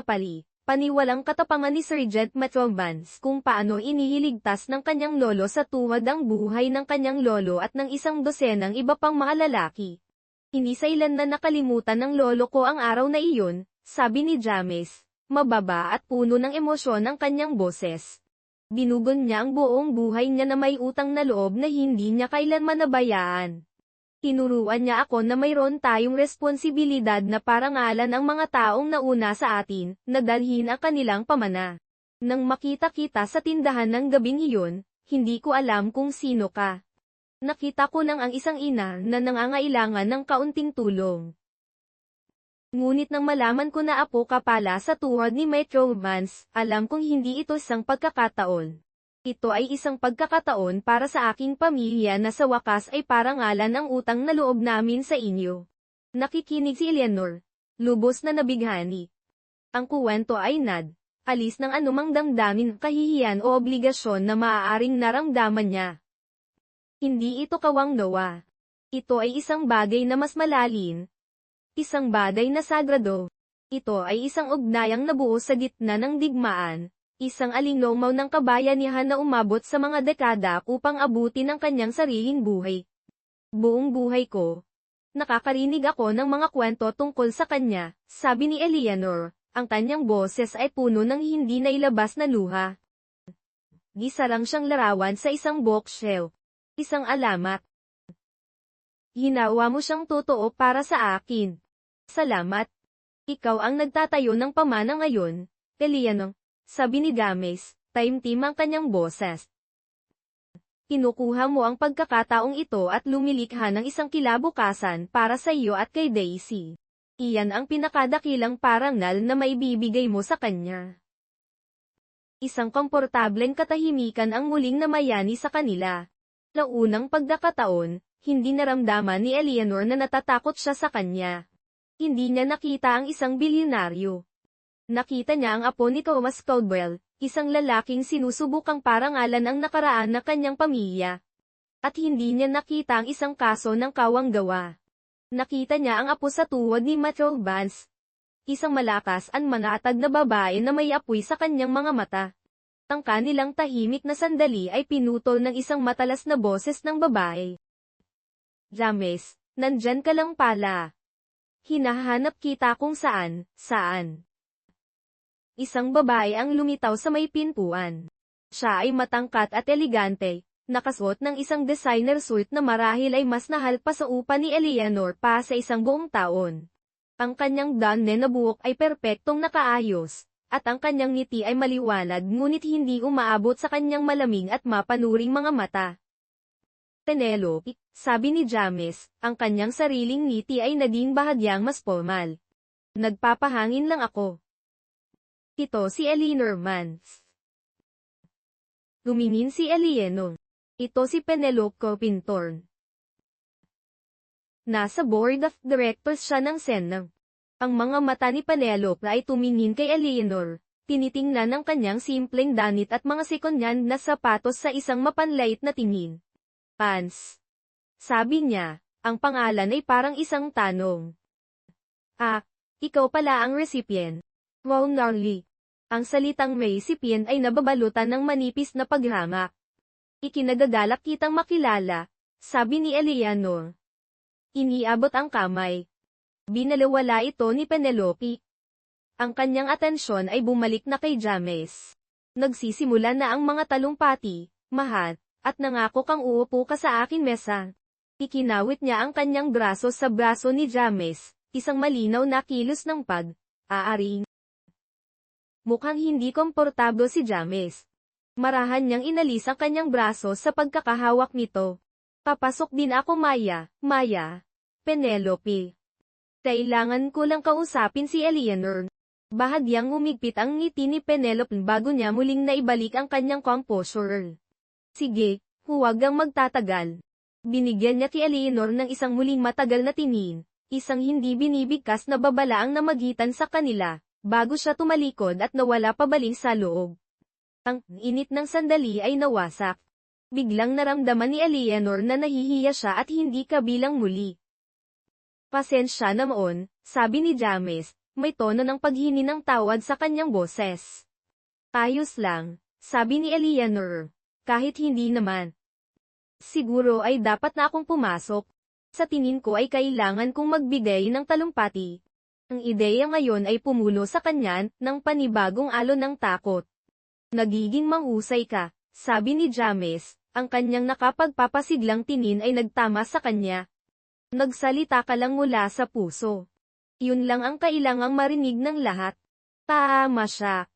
paniwalang katapangan ni Sir Jet Vance kung paano inihiligtas ng kanyang lolo sa tuwad ang buhay ng kanyang lolo at ng isang dosenang iba pang mga lalaki. Hindi sa ilan na nakalimutan ng lolo ko ang araw na iyon, sabi ni James, mababa at puno ng emosyon ang kanyang boses. Binugon niya ang buong buhay niya na may utang na loob na hindi niya kailanman nabayaan. Tinuruan niya ako na mayroon tayong responsibilidad na parangalan ang mga taong nauna sa atin, na dalhin ang kanilang pamana. Nang makita kita sa tindahan ng gabing iyon, hindi ko alam kung sino ka. Nakita ko lang ang isang ina na nangangailangan ng kaunting tulong. Ngunit nang malaman ko na apo ka pala sa tuhod ni Metro Vance, alam kong hindi ito isang pagkakataon. Ito ay isang pagkakataon para sa aking pamilya na sa wakas ay parangalan ang utang na loob namin sa inyo. Nakikinig si Eleanor. Lubos na nabighani. Ang kuwento ay alis ng anumang damdamin, kahihiyan o obligasyon na maaaring naramdaman niya. Hindi ito kawang-gawa. Ito ay isang bagay na mas malalim. Isang bagay na sagrado. Ito ay isang ugnayang nabuo sa gitna ng digmaan. Isang alingaw ng kabayanihan na umabot sa mga dekada upang abutin ang kanyang sariling buhay. Buong buhay ko, nakakarinig ako ng mga kwento tungkol sa kanya, sabi ni Eleanor. Ang kanyang boses ay puno ng hindi nailabas na luha. Isa lang siyang larawan sa isang bookshelf. Isang alamat. Ginawa mo siyang totoo para sa akin. Salamat. Ikaw ang nagtatayo ng pamana ngayon, Eleanor. Sabi ni James, taimtim ang kanyang boses. Kinukuha mo ang pagkakataong ito at lumilikha ng isang kilabukasan para sa iyo at kay Daisy. Iyan ang pinakadakilang parangal na maibibigay mo sa kanya. Isang komportableng katahimikan ang muling namayani sa kanila. Sa unang pagkakataon, hindi naramdaman ni Eleanor na natatakot siya sa kanya. Hindi niya nakita ang isang bilyonaryo. Nakita niya ang apo ni Thomas Caldwell, isang lalaking sinusubukang parangalan ang nakaraan na kanyang pamilya. At hindi niya nakita ang isang kaso ng kawang-gawa. Nakita niya ang apo sa tuhod ni Metro Vance. Isang malakas at manatag na babae na may apoy sa kanyang mga mata. Ang kanilang tahimik na sandali ay pinutol ng isang matalas na boses ng babae. James, nandyan ka lang pala. Hinahanap kita kung saan. Isang babae ang lumitaw sa may pintuan. Siya ay matangkat at elegante, nakasuot ng isang designer suit na marahil ay mas mahal pa sa upa ni Eleanor pa sa isang buong taon. Ang kanyang danne na buhok ay perpektong nakaayos, at ang kanyang ngiti ay maliwanag ngunit hindi umaabot sa kanyang malamig at mapanuring mga mata. Penelope, sabi ni James, ang kanyang sariling ngiti ay naging bahagyang mas formal. Nagpapahangin lang ako. Ito si Eleanor Vance. Tumingin si Eleanor. Ito si Penelope Pintorn. Nasa board of directors siya ng Senang. Ang mga mata ni Penelope ay tumingin kay Eleanor. Tinitingnan ng kanyang simpleng danit at mga sikonyan na sapatos sa isang mapanlait na tingin. Pants. Sabi niya, ang pangalan ay parang isang tanong. Ah, ikaw pala ang recipient. Wow, gnarly. Ang salitang recipient ay nababalutan ng manipis na paghamak. Ikinagagalak kitang makilala, sabi ni Eleanor. Iniabot ang kamay. Binalawala ito ni Penelope. Ang kanyang atensyon ay bumalik na kay James. Nagsisimula na ang mga talumpati, mahal, at nangako kang uupo ka sa akin mesa. Ikinawit niya ang kanyang braso sa braso ni James, isang malinaw na kilos ng pag-aaring. Mukhang hindi komportable si James. Marahan niyang inalis ang kanyang braso sa pagkakahawak nito. Papasok din ako Maya, Penelope. Kailangan ko lang kausapin si Eleanor. Bahagyang umigpit ang ngiti ni Penelope bago niya muling naibalik ang kanyang composure. Sige, huwag kang magtatagal. Binigyan niya kay Eleanor ng isang muling matagal na tingin, isang hindi binibigkas na babalaang namagitan sa kanila. Bago siya tumalikod at nawala pabalik sa loob. Ang init ng sandali ay nawasak. Biglang naramdaman ni Eleanor na nahihiya siya at hindi kabilang muli. Pasensya na noon, sabi ni James, may tono ng paghini ng tawad sa kanyang boses. Ayos lang, sabi ni Eleanor, kahit hindi naman. Siguro ay dapat na akong pumasok. Sa tingin ko ay kailangan kong magbigay ng talumpati. Ang ideya ngayon ay pumulo sa kanya ng panibagong alon ng takot. Nagiging mahusay ka, sabi ni James, ang kanyang nakapagpapasiglang tingin ay nagtama sa kanya. Nagsalita ka lang mula sa puso. Yun lang ang kailangang marinig ng lahat. Tama siya.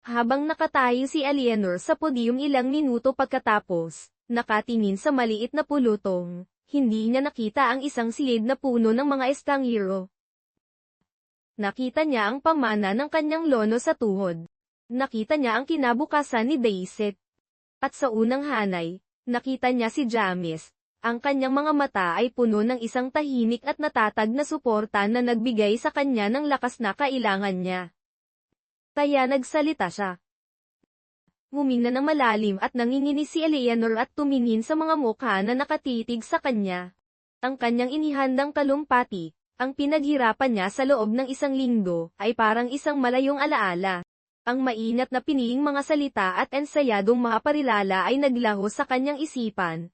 Habang nakatayo si Alienor sa podium ilang minuto pagkatapos, nakatingin sa maliit na pulutong, hindi niya nakita ang isang silid na puno ng mga estranghero. Nakita niya ang pamana ng kanyang lono sa tuhod. Nakita niya ang kinabukasan ni Daiset. At sa unang hanay, nakita niya si James. Ang kanyang mga mata ay puno ng isang tahimik at natatag na suporta na nagbigay sa kanya ng lakas na kailangan niya. Kaya nagsalita siya. Huminga ng malalim at nanginginig si Eleanor at tumingin sa mga mukha na nakatitig sa kanya. Ang kanyang inihandang talumpati, ang pinaghirapan niya sa loob ng isang linggo, ay parang isang malayong alaala. Ang mainat na piniling mga salita at ensayadong mga parilala ay naglaho sa kanyang isipan,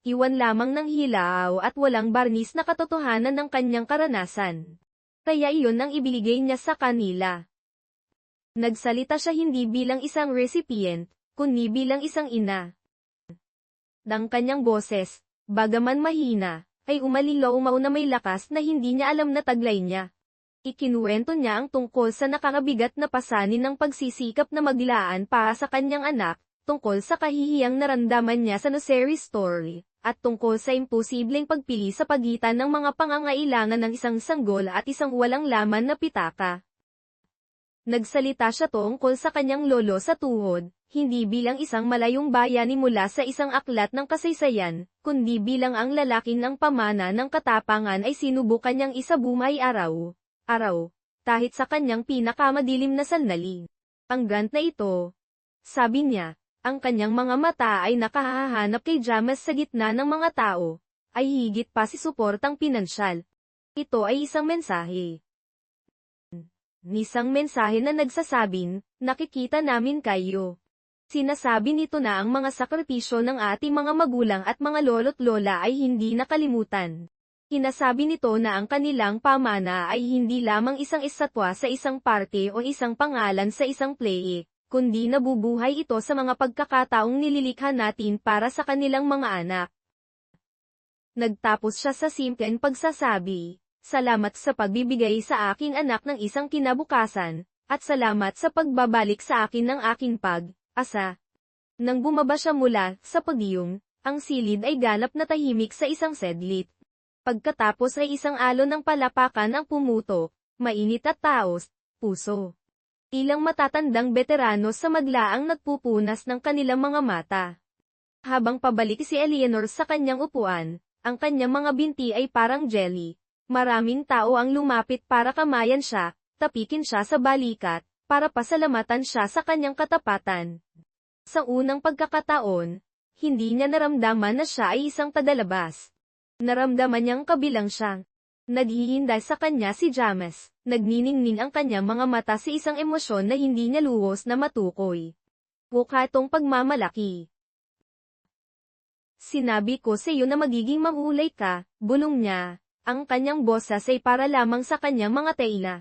iwan lamang ng hilaw at walang barnis na katotohanan ng kanyang karanasan. Kaya iyon ang ibinigay niya sa kanila. Nagsalita siya hindi bilang isang recipient, kundi bilang isang ina. Ang kanyang boses, bagaman mahina, ay umalilaw-umaw na may lakas na hindi niya alam na taglay niya. Ikinuwento niya ang tungkol sa nakakabigat na pasanin ng pagsisikap na maglaan para sa kanyang anak, tungkol sa kahihiyang naramdaman niya sa nursery story, at tungkol sa imposibleng pagpili sa pagitan ng mga pangangailangan ng isang sanggol at isang walang laman na pitaka. Nagsalita siya tungkol sa kanyang lolo sa tuhod, hindi bilang isang malayong bayani mula sa isang aklat ng kasaysayan, kundi bilang ang lalaking ng pamana ng katapangan ay sinubukan niyang isabumay araw, kahit sa kanyang pinakamadilim na sandali. Ang grant na ito, sabi niya, ang kanyang mga mata ay nakahahanap kay James sa gitna ng mga tao, ay higit pa si suportang pinansyal. Ito ay isang mensahe. Isang mensahe na nagsasabing, nakikita namin kayo. Sinasabi nito na ang mga sakripisyo ng ating mga magulang at mga lolo't lola ay hindi nakalimutan. Sinasabi nito na ang kanilang pamana ay hindi lamang isang estatwa sa isang parke o isang pangalan sa isang play, kundi nabubuhay ito sa mga pagkakataong nililikha natin para sa kanilang mga anak. Nagtapos siya sa simpleng pagsasabi, salamat sa pagbibigay sa aking anak ng isang kinabukasan, at salamat sa pagbabalik sa akin ng aking pag-asa. Nang bumaba siya mula sa podium, ang silid ay ganap na tahimik sa isang sedlit. Pagkatapos ay isang alon ng palapakan ang pumutok, mainit at taos, puso. Ilang matatandang veterano sa maglaang nagpupunas ng kanilang mga mata. Habang pabalik si Eleanor sa kanyang upuan, ang kanyang mga binti ay parang jelly. Maraming tao ang lumapit para kamayan siya, tapikin siya sa balikat, para pasalamatan siya sa kanyang katapatan. Sa unang pagkakataon, hindi niya naramdaman na siya ay isang tagalabas. Naramdaman niyang kabilang siyang. Naghihinday sa kanya si James, nagniningning ang kanyang mga mata sa isang emosyon na hindi niya luhos na matukoy. Mukha itong pagmamalaki. Sinabi ko sa iyo na magiging mahulay ka, bulong niya. Ang kanyang boses ay para lamang sa kanyang mga tela.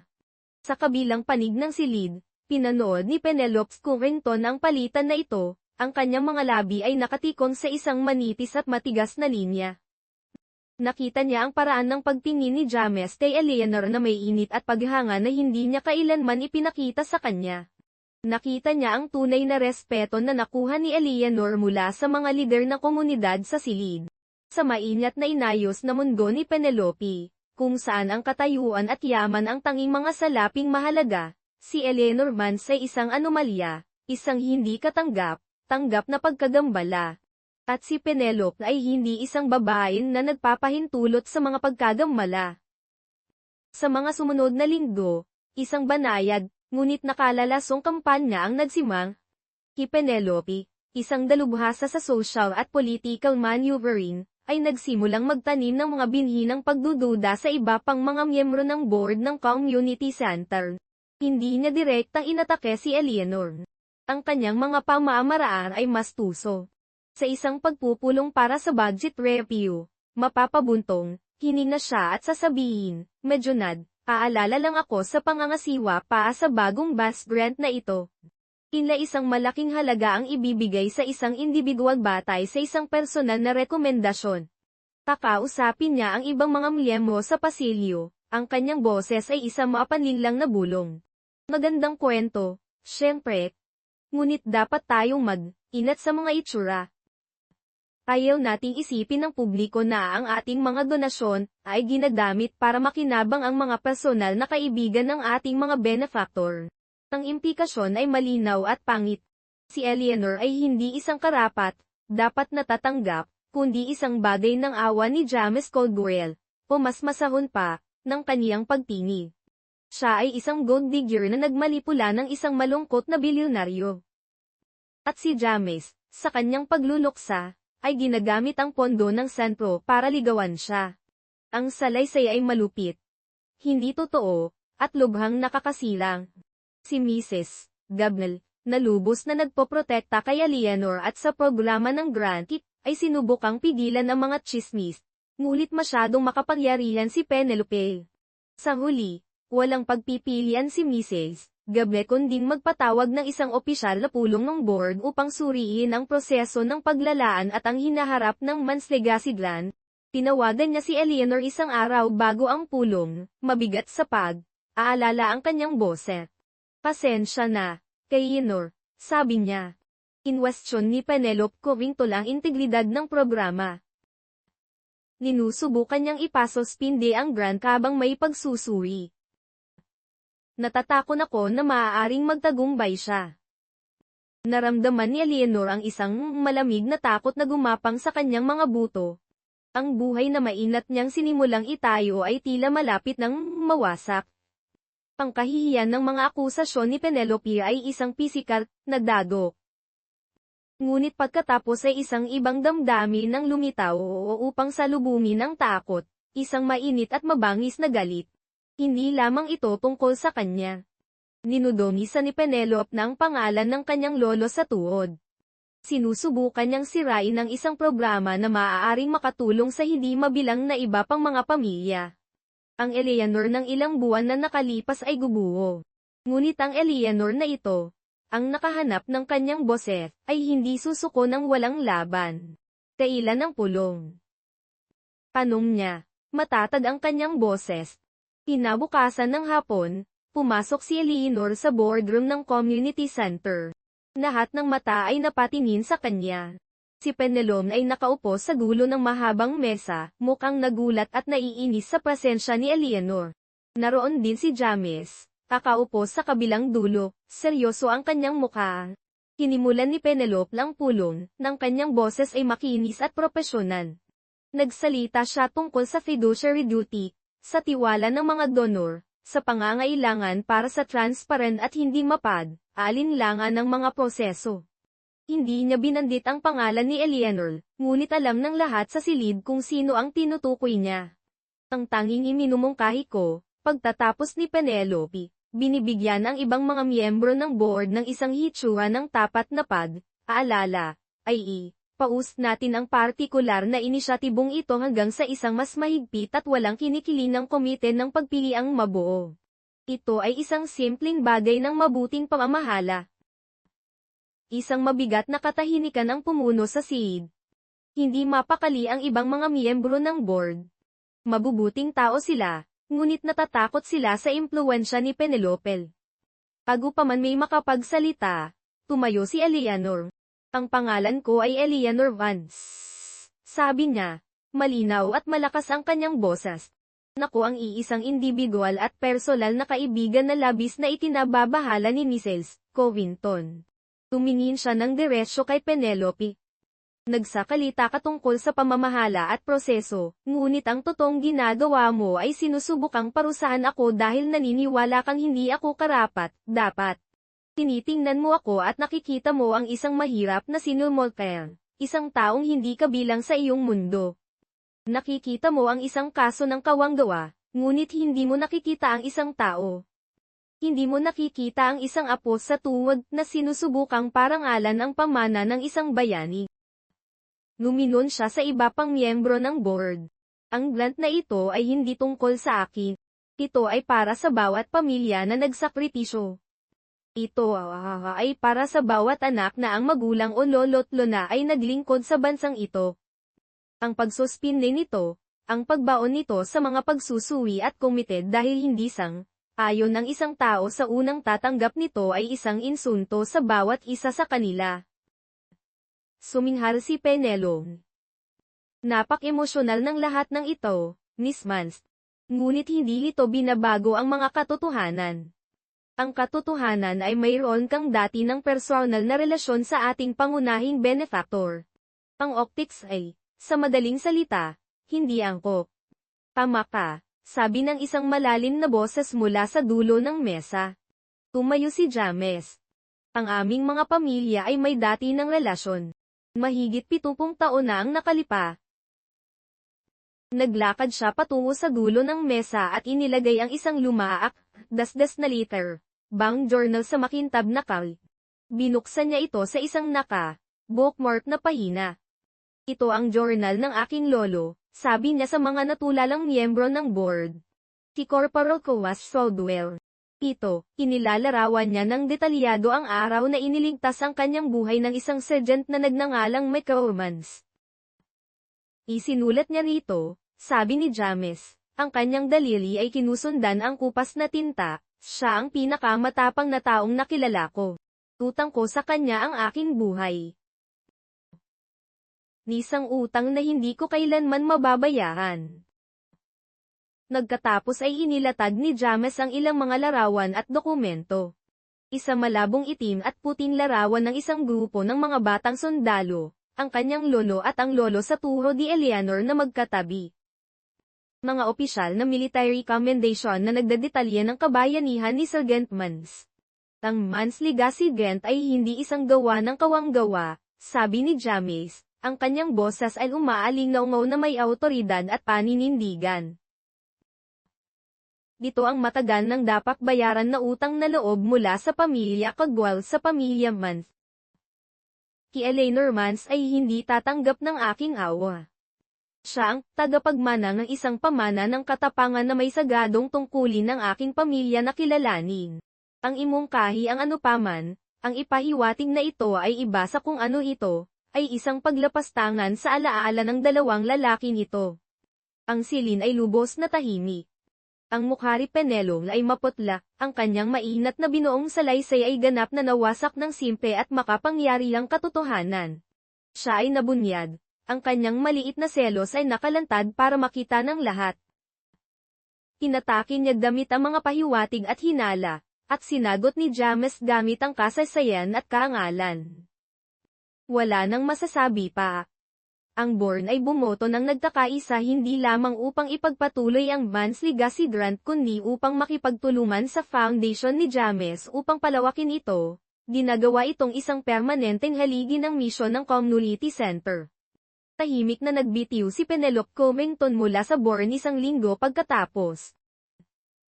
Sa kabilang panig ng silid, pinanood ni Penelope Currington ang palitan na ito, ang kanyang mga labi ay nakatikong sa isang manipis at matigas na linya. Nakita niya ang paraan ng pagtingin ni James kay Eleanor na may init at paghanga na hindi niya kailanman ipinakita sa kanya. Nakita niya ang tunay na respeto na nakuha ni Eleanor mula sa mga lider ng komunidad sa silid. Sa maingat na inayos na mundo ni Penelope, kung saan ang katayuan at yaman ang tanging mga salaping mahalaga, si Eleanor Mans ay isang anomalya, isang hindi tanggap na pagkagambala. At si Penelope ay hindi isang babae na nagpapahintulot sa mga pagkagambala. Sa mga sumunod na linggo, isang banayad, ngunit nakalalasong kampanya ang nagsimang kay Penelope, isang dalubhasa sa social at political maneuvering, ay nagsimulang magtanim ng mga binhi ng pagdududa sa iba pang mga miyembro ng board ng community center. Hindi niya direktang inatake si Eleanor. Ang kanyang mga pamamaraan ay mas tuso. Sa isang pagpupulong para sa budget review, mapapabuntong, hininga siya at sasabihin, medyo aalala lang ako sa pangangasiwa pa sa bagong bus grant na ito. Isang malaking halaga ang ibibigay sa isang individual batay sa isang personal na rekomendasyon. Kakausapin niya ang ibang mga miyembro sa pasilyo. Ang kanyang boses ay isang mapanlinlang na bulong. Magandang kwento, syempre. Ngunit dapat tayong mag-ingat sa mga itsura. Ayaw nating isipin ng publiko na ang ating mga donasyon ay ginagamit para makinabang ang mga personal na kaibigan ng ating mga benefactor. Ang implikasyon ay malinaw at pangit. Si Eleanor ay hindi isang karapat, dapat natatanggap, kundi isang bagay ng awa ni James Caldwell, o mas masahon pa, ng kaniyang pagtingi. Siya ay isang gold digger na nagmalipula ng isang malungkot na bilyonaryo. At si James, sa kanyang pagluluksa, ay ginagamit ang pondo ng sentro para ligawan siya. Ang salaysay ay malupit, hindi totoo, at lubhang nakakasilang. Si Mrs. Gabnell, na lubos na nagpoprotekta kay Eleanor at sa programa ng grant, ay sinubukang pigilan ang mga tsismis, ngunit masyadong makapangyarihan si Penelope. Sa huli, walang pagpipilian si Mrs. Gabnell kunding magpatawag ng isang opisyal na pulong ng board upang suriin ang proseso ng paglalaan at ang hinaharap ng Manslegasiglan. Tinawagan niya si Eleanor isang araw bago ang pulong, mabigat sa pag-aalala ang kanyang boses. Pasensya na, Eleanor, sabi niya. Inwestiyon ni Penelope Covington ang integridad ng programa. Ninusubukan niyang ipasospinde ang grant habang may pagsusuri. Natatakot ako na maaaring magtagumpay siya. Naramdaman ni Eleanor ang isang malamig na takot na gumapang sa kanyang mga buto. Ang buhay na mainat niyang sinimulang itayo ay tila malapit ng mawasak. Ang kahihiyan ng mga akusasyon ni Penelope ay isang pisikal na dagok. Ngunit pagkatapos ay isang ibang damdamin ng lumitaw upang salubungin ang takot, isang mainit at mabangis na galit. Hindi lamang ito tungkol sa kanya. Ninudongisa ni Penelope na ang pangalan ng kanyang lolo sa tuhod. Sinusubukan niyang sirain ang isang programa na maaaring makatulong sa hindi mabilang na iba pang mga pamilya. Ang Eleanor ng ilang buwan na nakalipas ay gubuo. Ngunit ang Eleanor na ito, ang nakahanap ng kanyang boses, ay hindi susuko ng walang laban. Kailan ang pulong? Tanong niya. Matatag ang kanyang boses. Kinabukasan ng hapon, pumasok si Eleanor sa boardroom ng community center. Lahat ng mata ay napatingin sa kanya. Si Penelope ay nakaupo sa gulo ng mahabang mesa, mukhang nagulat at naiinis sa presensya ni Eleanor. Naroon din si James, kakaupo sa kabilang dulo, seryoso ang kanyang mukha. Hinimulan ni Penelope ang pulong, ng kanyang boses ay makinis at propesyonal. Nagsalita siya tungkol sa fiduciary duty, sa tiwala ng mga donor, sa pangangailangan para sa transparent at hindi mapag-alinlangan ng mga proseso. Hindi niya binanggit ang pangalan ni Eleanor, ngunit alam ng lahat sa silid kung sino ang tinutukoy niya. Ang tanging iminumungkahi ko, pagtatapos ni Penelope, binibigyan ang ibang mga miyembro ng board ng isang hitsura ng tapat na pag-aalala, i.e. Paus natin ang partikular na inisyatibong ito hanggang sa isang mas mahigpit at walang kinikilinang komite ng pagpiliang mabuo. Ito ay isang simpleng bagay ng mabuting pamamahala. Isang mabigat na katahimikan ang pumuno sa SEED. Hindi mapakali ang ibang mga miyembro ng board. Mabubuting tao sila, ngunit natatakot sila sa impluwensya ni Penelope. Pagupaman may makapagsalita, tumayo si Eleanor. Ang pangalan ko ay Eleanor Vance. Sabi niya, malinaw at malakas ang kanyang boses. Naku ang iisang individual at personal na kaibigan na labis na itinababahala ni Mrs. Covington. Tumingin siya ng diretsyo kay Penelope. Nagsakalita ka tungkol sa pamamahala at proseso, ngunit ang totoong ginagawa mo ay sinusubukang parusahan ako dahil naniniwala kang hindi ako karapat, dapat. Tinitingnan mo ako at nakikita mo ang isang mahirap na sinumulkan, isang taong hindi kabilang sa iyong mundo. Nakikita mo ang isang kaso ng kawanggawa, ngunit hindi mo nakikita ang isang tao. Hindi mo nakikita ang isang apo sa tuwad na sinusubukang parangalan ang pamana ng isang bayani. Luminon siya sa iba pang miyembro ng board. Ang grant na ito ay hindi tungkol sa akin. Ito ay para sa bawat pamilya na nagsakripisyo. Ito ay para sa bawat anak na ang magulang o lolo't lola ay naglingkod sa bansang ito. Ang pagsuspinde nito, ang pagbaon nito sa mga pagsusuwi at committed dahil hindi ayon ng isang tao sa unang tatanggap nito ay isang insulto sa bawat isa sa kanila. Suminghal si Penelong. Napak-emosyonal ng lahat ng ito, Miss Mans. Ngunit hindi ito binabago ang mga katotohanan. Ang katotohanan ay mayroon kang dati ng personal na relasyon sa ating pangunahing benefactor. Ang optics ay, sa madaling salita, hindi angkop. Tama ka, sabi ng isang malalim na boses mula sa dulo ng mesa. Tumayo si James. Ang aming mga pamilya ay may dati ng relasyon. Mahigit 70 taon na ang nakalipa. Naglakad siya patungo sa dulo ng mesa at inilagay ang isang lumaak, dasdas na letter, bound journal sa makintab na kal. Binuksan niya ito sa isang bookmark na pahina. Ito ang journal ng aking lolo, sabi niya sa mga natulalang miyembro ng board. Si Corporal Coas Swaldwell. Ito, inilalarawan niya ng detalyado ang araw na iniligtas ang kanyang buhay ng isang sergeant na nagngangalang McCormans. Isinulat niya rito, sabi ni James, ang kanyang daliri ay kinusundan ang kupas na tinta, siya ang pinakamatapang na taong nakilala ko. Utang ko sa kanya ang aking buhay. Nisang utang na hindi ko kailanman mababayaran. Nagkatapos ay inilatag ni James ang ilang mga larawan at dokumento. Isa malabong itim at puting larawan ng isang grupo ng mga batang sundalo, ang kanyang lolo at ang lolo sa Turo di Eleanor na magkatabi. Mga opisyal na military commendation na nagdedetalye ng kabayanihan ni Sergeant Mans. Ang Mans Legacy Grant ay hindi isang gawa ng kawang-gawa, sabi ni James, ang kanyang boses ay umaalingaw-ngaw na may awtoridad at paninindigan. Dito ang matagal ng dapat bayaran na utang na loob mula sa pamilya Kagwal sa pamilya Mans. Ki Eleanor Mans ay hindi tatanggap ng aking awa. Siya ang tagapagmana ng isang pamana ng katapangan na may sagadong tungkulin ng aking pamilya na kilalanin. Ang imungkahi ang anupaman, ang ipahiwatig na ito ay iba sa kung ano ito, ay isang paglapastangan sa alaala ng dalawang lalaki nito. Ang silin ay lubos na tahimik. Ang mukha ni Penelong ay maputla, ang kanyang mainat na binuong salaysay ay ganap na nawasak ng simple at makapangyarihang katotohanan. Siya ay nabunyad, ang kanyang maliit na selos ay nakalantad para makita ng lahat. Tinatake niya gamit ang mga pahiwatig at hinala, at sinagot ni James gamit ang kasaysayan at kaangalan. Wala nang masasabi pa. Ang board ay bumoto ng nagkakaisa hindi lamang upang ipagpatuloy ang Mans Legacy Grant kundi upang makipagtulungan sa foundation ni James upang palawakin ito. Ginagawa itong isang permanenteng haligi ng misyon ng Community Center. Tahimik na nagbitiw si Penelope Comington mula sa board isang linggo pagkatapos.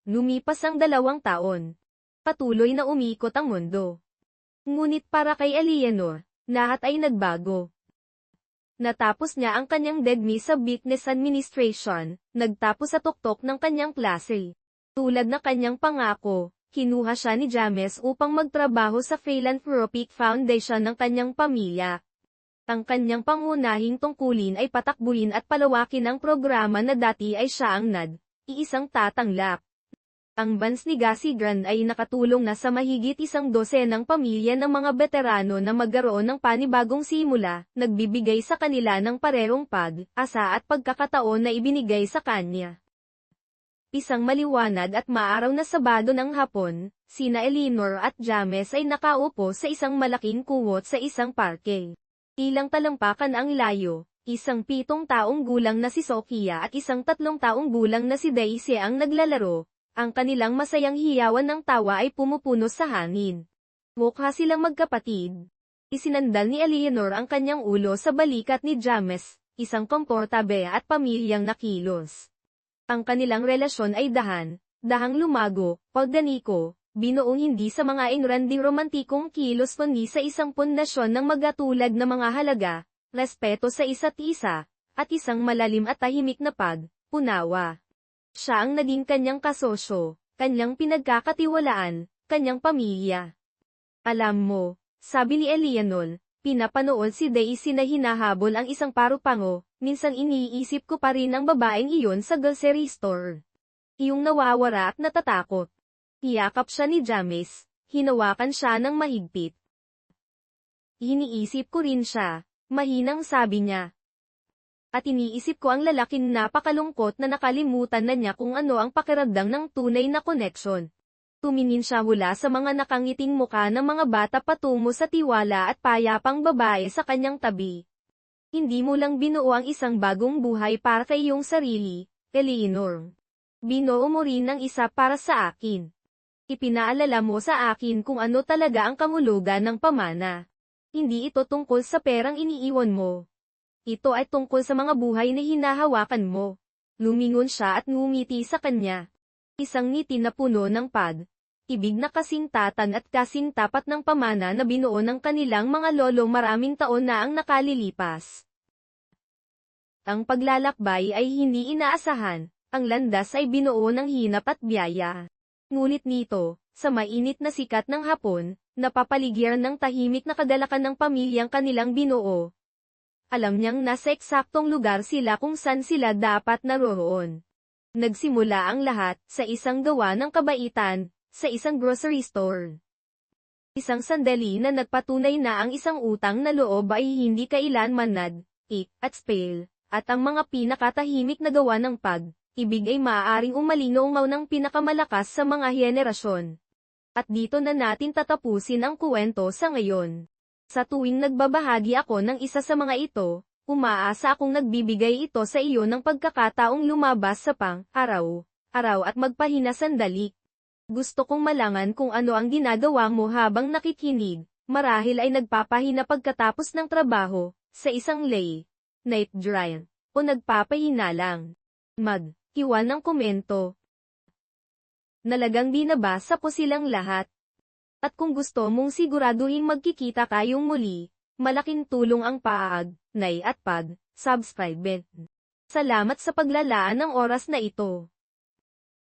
Lumipas ang 2 taon. Patuloy na umikot ang mundo. Ngunit para kay Eleanor, lahat ay nagbago. Natapos niya ang kanyang degree sa Business Administration, nagtapos sa tuktok ng kanyang klase. Tulad na kanyang pangako, kinuha siya ni James upang magtrabaho sa philanthropic foundation ng kanyang pamilya. Ang kanyang pangunahing tungkulin ay patakbuhin at palawakin ang programa na dati ay siya ang iisang tatanggap. Ang Mans Legacy Grant ay nakatulong na sa mahigit 12 ng pamilya ng mga veterano na magkaroon ng panibagong simula, nagbibigay sa kanila ng parehong pag-asa at pagkakataon na ibinigay sa kanya. Isang maliwanag at maaraw na Sabado ng hapon, sina Eleanor at James ay nakaupo sa isang malaking kuwot sa isang parke. Ilang talampakan ang layo, isang 7 taong gulang na si Sophia at isang 3 taong gulang na si Daisy ang naglalaro. Ang kanilang masayang hiyawan ng tawa ay pumupuno sa hangin. Mukha silang magkapatid. Isinandal ni Eleanor ang kanyang ulo sa balikat ni James, isang komportable at pamilyang nakilos. Ang kanilang relasyon ay dahang lumago, organiko, binuong hindi sa mga engranding romantikong kilos kundi sa isang pundasyon ng magkatulad na mga halaga, respeto sa isa't isa, at isang malalim at tahimik na pag-unawa. Siya ang naging kanyang kasosyo, kanyang pinagkakatiwalaan, kanyang pamilya. Alam mo, sabi ni Eleanor, pinapanood si Daisy na hinahabol ang isang parupango, minsan iniisip ko pa rin ang babaeng iyon sa grocery store. Iyong nawawala at natatakot. Hiyakap siya ni James, hinawakan siya ng mahigpit. Iniisip ko rin siya, mahinang sabi niya. At iniisip ko ang lalaking napakalungkot na nakalimutan na niya kung ano ang pakiramdam ng tunay na koneksyon. Tumingin siya mula sa mga nakangiting muka ng mga bata patungo sa tiwala at payapang babae sa kanyang tabi. Hindi mo lang binuo ang isang bagong buhay para kay iyong sarili, Eleanor. Binuo mo rin ang isa para sa akin. Ipinaalala mo sa akin kung ano talaga ang kamulugan ng pamana. Hindi ito tungkol sa perang iniiwan mo. Ito ay tungkol sa mga buhay na hinahawakan mo. Lumingon siya at ngumiti sa kanya. Isang ngiti na puno ng pag-ibig na kasing tatan at kasing tapat ng pamana na binuo ng kanilang mga lolo maraming taon na ang nakalilipas. Ang paglalakbay ay hindi inaasahan, ang landas ay binuo ng hinap at biyaya. Ngunit nito, sa mainit na sikat ng hapon, napapaligiran ng tahimik na kagalakan ng pamilyang kanilang binuo. Alam niyang nasa eksaktong lugar sila kung saan sila dapat naroroon. Nagsimula ang lahat sa isang gawa ng kabaitan, sa isang grocery store. Isang sandali na nagpatunay na ang isang utang na loob ay hindi kailanman at spell, at ang mga pinakatahimik na gawa ng pag-ibig ay maaaring umalingaw ng pinakamalakas sa mga henerasyon. At dito na natin tatapusin ang kwento sa ngayon. Sa tuwing nagbabahagi ako ng isa sa mga ito, umaasa akong nagbibigay ito sa iyo ng pagkakataong lumabas sa pang-araw at magpahinga sandali. Gusto kong malaman kung ano ang ginagawa mo habang nakikinig, marahil ay nagpapahina pagkatapos ng trabaho, sa isang night drive, o nagpapahina lang. Mag-iwan ng komento. Nalagang binabasa ko silang lahat. At kung gusto mong siguraduhin magkikita kayong muli, malaking tulong ang pag-subscribe. Salamat sa paglalaan ng oras na ito.